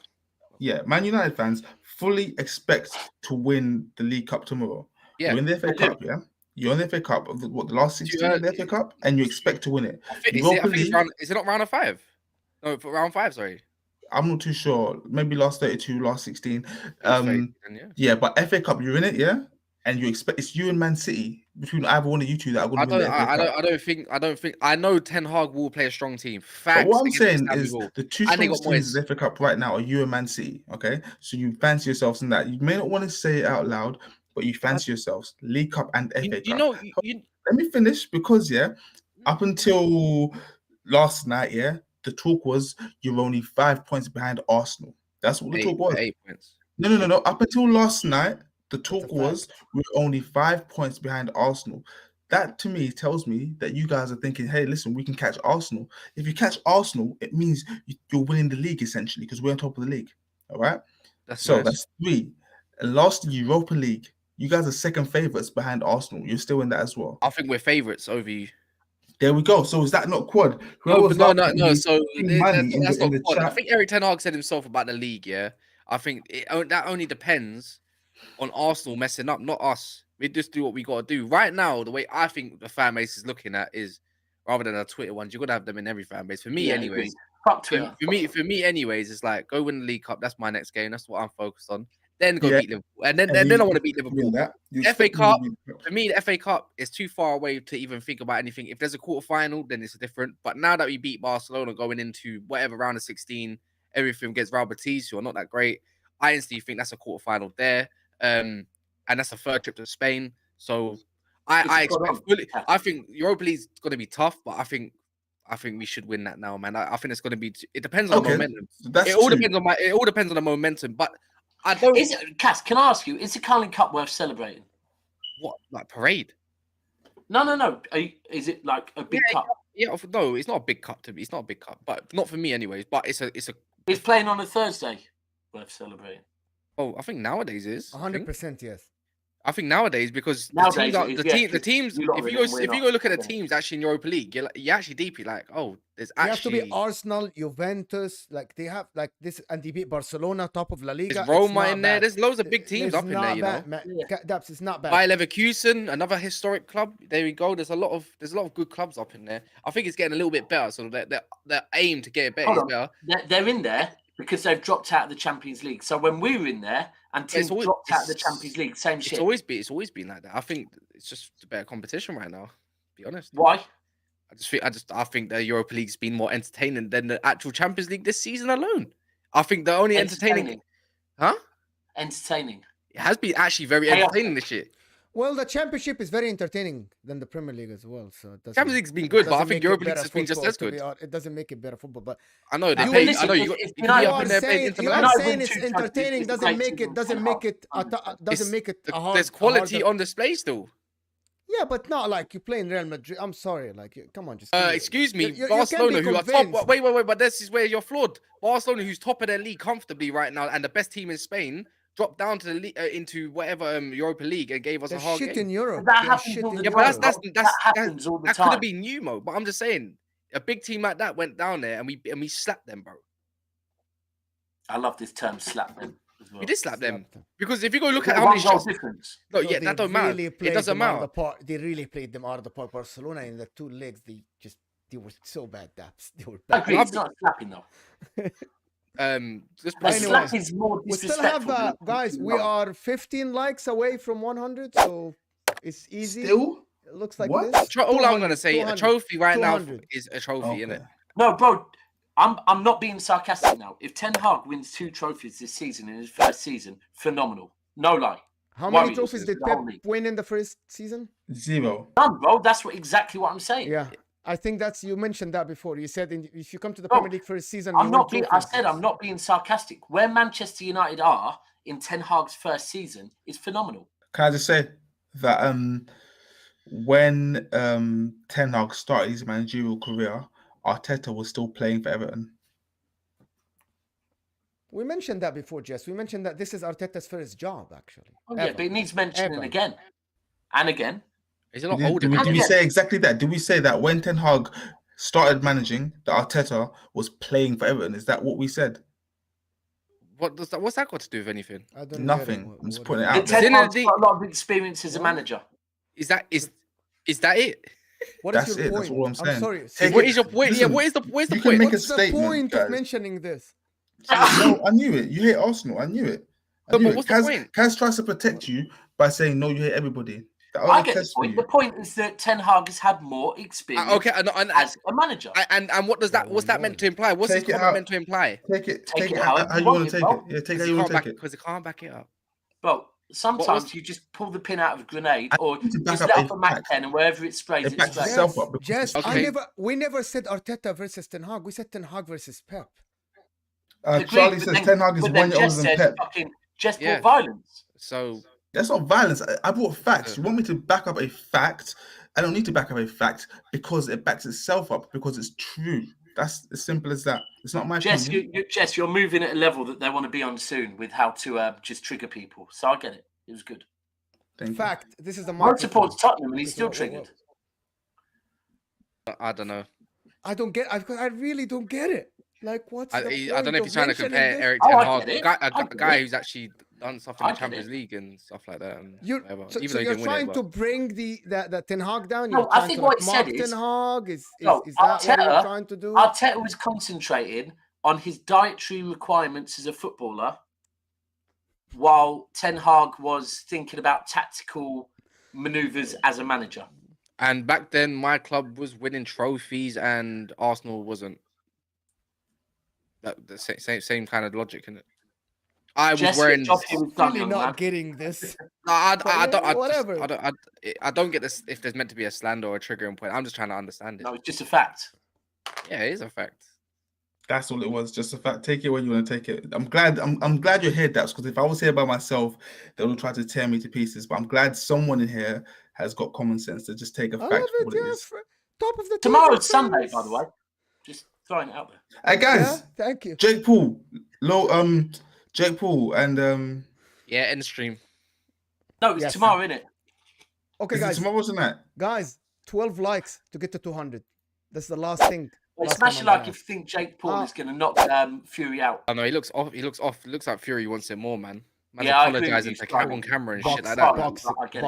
yeah, Man United fans fully expect to win the League Cup tomorrow. Yeah, You're in the FA Cup, yeah. You're in the FA Cup of the last 16 in the FA Cup, and you expect to win it. I think is it not round of 5? No, for round 5. Sorry. I'm not too sure. Maybe last 32, last 16. Yeah. Yeah, but FA Cup, you're in it, yeah? And you expect it's you and Man City between either one of you two that are going to win the FA Cup. I don't think. I know Ten Hag will play a strong team. Facts. But what I'm saying is the two strongest teams in the FA Cup right now are you and Man City, okay? So you fancy yourselves in that. You may not want to say it out loud, but you fancy yourselves. League Cup and FA Cup. Let me finish because, yeah, up until last night, yeah, the talk was you're only 5 points behind Arsenal. That's what the talk was. 8 points. No. Up until last night, the talk was we're only 5 points behind Arsenal. That to me tells me that you guys are thinking, hey, listen, we can catch Arsenal. If you catch Arsenal, it means you're winning the league essentially because we're on top of the league. All right. That's 3. And last Europa League, you guys are second favorites behind Arsenal. You're still in that as well. I think we're favorites over you. There we go. So is that not quad? No. So that's not quad. Chat. I think Eric Ten Hag said himself about the league. Yeah, I think that only depends on Arsenal messing up, not us. We just do what we got to do right now. The way I think the fan base is looking at is rather than the Twitter ones. You got to have them in every fan base. For me, anyways. Fuck Twitter. For me, anyways, it's like go win the League Cup. That's my next game. That's what I'm focused on. Then go beat Liverpool, and then I want to beat Liverpool. FA Cup for me, the FA Cup is too far away to even think about anything. If there's a quarterfinal, then it's different. But now that we beat Barcelona, going into whatever round of 16, everything gets Real Betis, who are not that great. I instantly think that's a quarterfinal there, and that's a 3rd trip to Spain. So It's I got expect on. fully. Yeah. I think Europa League's going to be tough, but I think we should win that now, man. I think it's going to be. It depends on the Okay, momentum. so that's It all two. depends on it all depends on the momentum. But I don't. Cass, can I ask you, is the Carling Cup worth celebrating? What, like parade? No. Is it like a big cup? Yeah, no, it's not a big cup to me. It's not a big cup, but not for me, anyways. But it's a. It's playing on a Thursday. Worth celebrating. Oh, I think nowadays is 100% yes. I think nowadays because Nowadays the it is, teams, yeah, the teams. you lot If are you in go, and we're if you not. go look at the Okay. teams actually in Europa League, you're actually deeply like, oh, there's You have to actually be Arsenal, Juventus, like they have like this, and they beat Barcelona, top of La Liga. there's It's Roma not in there. bad. There's loads of big teams It's up in there, not you know. bad, man. Yeah. Daps, it's not bad. Bayer Leverkusen, another historic club. There we go. There's a lot of good clubs up in there. I think it's getting a little bit better. So their aim to get it better Hold is on. better. They're in there because they've dropped out of the Champions League. So when we were in there and teams dropped out of the Champions League, same shit. It's always been like that. I think it's just a better competition right now. To be honest. Why? I think the Europa League's been more entertaining than the actual Champions League this season alone. I think the only entertaining, Entertaining. it has been actually very entertaining this year. Well, the Championship is very entertaining than the Premier League as well. So it doesn't, Champions League's been it good, but I doesn't think make it Europa League better has been just football, as to be good. honest. It doesn't make it better football, but I know they You play. listen, I know you. if You United be you up are in there playing saying, Inter you Milan. are United saying win it's 2 Champions entertaining. League, Doesn't it's make it. Doesn't make it. Doesn't make it a hard. There's quality on display still. Yeah, but not like you play in Real Madrid. I'm sorry, like come on, just give me- Excuse me, you Barcelona, can be who are top. convinced. Wait, but this is where you're flawed. Barcelona, who's top of their league comfortably right now, and the best team in Spain, dropped down to the into whatever Europa League and gave us They're a hard shit game. in Europe. That They're happens shit all in the Yeah, Europe. but that happens all the that could time. have been you, Mo. But I'm just saying, a big team like that went down there and we slapped them, bro. I love this term, slap them as well. We did slap them Slapped them. because if you go look Look at at how many one goal shots, difference. no, So yeah, they that don't matter. really It played doesn't them out of matter. the park. They really played them out of the park. Barcelona in the 2 legs, they were so bad. Daps. They were I bad. agree, it's not slapping though. Just A Anyway, slap is more We still disrespectful. have, than guys, we no. are 15 likes away from 100, so it's easy. Still? It looks like What? this. all I'm 200, gonna say, a 200. trophy right now 200. is a trophy, Okay. innit? No, bro, I'm not being sarcastic now. If Ten Hag wins 2 trophies this season in his first season, phenomenal. No lie. How many Warriors trophies is did the Pep whole league. win in the first season? 0. None, bro. That's exactly what I'm saying. Yeah, I think you mentioned that before. You said if you come to the Bro, Premier League first season, I'm you not win being. I trophies. said I'm not being sarcastic. Where Manchester United are in Ten Hag's first season is phenomenal. Can I just say that when Ten Hag started his managerial career, Arteta was still playing for Everton. We mentioned that before, Jess. We mentioned that this is Arteta's first job, actually. Oh, yeah, Ever. but it needs mentioning Ever. again and again. He's a lot Did, older. did we, than did we him. say exactly that? Did we say that when Ten Hag started managing, that Arteta was playing for Everton? Is that what we said? What's that got to do with anything? I don't Nothing. get it. I'm just What putting it is out But there. Ten Hag's the- got a lot of experience as a What? manager. Is that it? What is That's your it. point? That's all I'm saying. sorry. Take What it- is your point? listen, Where's the you can point? make a What's the statement, point guys. of mentioning this? No, I knew it. You hate Arsenal. I knew it. No, but what's the point? Kaz tries to protect you by saying, no, you hate everybody. That I only get the tests for point. you. The point is that Ten Hag has had more experience Okay, as a manager. and what does that? What's that meant to imply? What's Take his it comment out. meant to imply? Take it it how however you you want want to it, take bro. it. Yeah, take it Because how he you want can't to take it. because he can't back it up. But sometimes was- you just pull the pin out of a grenade or need to back just up let a off a Mac fact. 10 and wherever it sprays, It it backs sprays. itself up. because Jess, it's- Okay. we never said Arteta versus Ten Hag. We said Ten Hag versus Pep. Agreed, Charlie but says then- Ten Hag is but 1 then year older Jess than said Pep. fucking Jess Yeah. brought violence. So That's not violence. I brought facts. You want me to back up a fact? I don't need to back up a fact because it backs itself up because it's true. That's as simple as that. It's not my Jess, opinion. Jess, you're moving at a level that they want to be on soon with how to just trigger people. So I get it. It was good. Thank you. Fact, this is the Mark microphone. supports Tottenham and he's Okay, still what- triggered. I don't know. I don't get. I really don't get it. Like, what's the point I don't know if of he's trying to mentioning compare this? Eric Oh, Ten I Hag, get it. a I get guy it. who's actually done stuff in I the get Champions it. League and stuff like that. And You're, whatever. so, Even so though he you're didn't win it, trying but- to bring the Ten Hag down. No, You're I trying think to, what like, he said mock is- Ten Hag. Is No, that what you're Arteta- trying to do? Arteta was concentrating on his dietary requirements as a footballer, while Ten Hag was thinking about tactical manoeuvres as a manager. And back then, my club was winning trophies, and Arsenal wasn't. The same kind of logic, isn't it? I was Jess, wearing. your job here is done, Really young not man. getting this. No, I But don't. yeah, whatever. I don't get this. If there's meant to be a slander or a triggering point, I'm just trying to understand it. No, it's just a fact. Yeah, it is a fact. That's all it was. Just a fact. Take it when you want to take it. I'm glad you're here, Daps, because if I was here by myself, they would try to tear me to pieces. But I'm glad someone in here has got common sense to just take a I fact love for it. what it Yeah, is. top of the Tomorrow's table, Sunday, fans. by the way. Just throwing it out there. Hey guys, Yeah, thank you. Jake Paul, Jake Paul, and Yeah, end stream. No, it's Yes. tomorrow, innit? Okay, is it guys. tomorrow tonight? Guys, 12 likes to get to 200. That's the last thing. Well, Last smash time it I'm like gonna if you think Jake Paul Ah. is going to knock Fury out. I know he looks off. He looks off. It looks like Fury wants it more, man. Man's Yeah, I agree with apologizing you, to Sky. on camera and Box- shit like Box- that. box- I get it.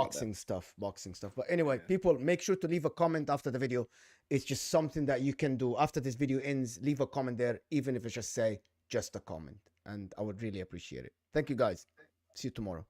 boxing stuff. But anyway, people, make sure to leave a comment after the video. It's just something that you can do after this video ends. Leave a comment there, even if it's just a comment, and I would really appreciate it. Thank you, guys. See you tomorrow.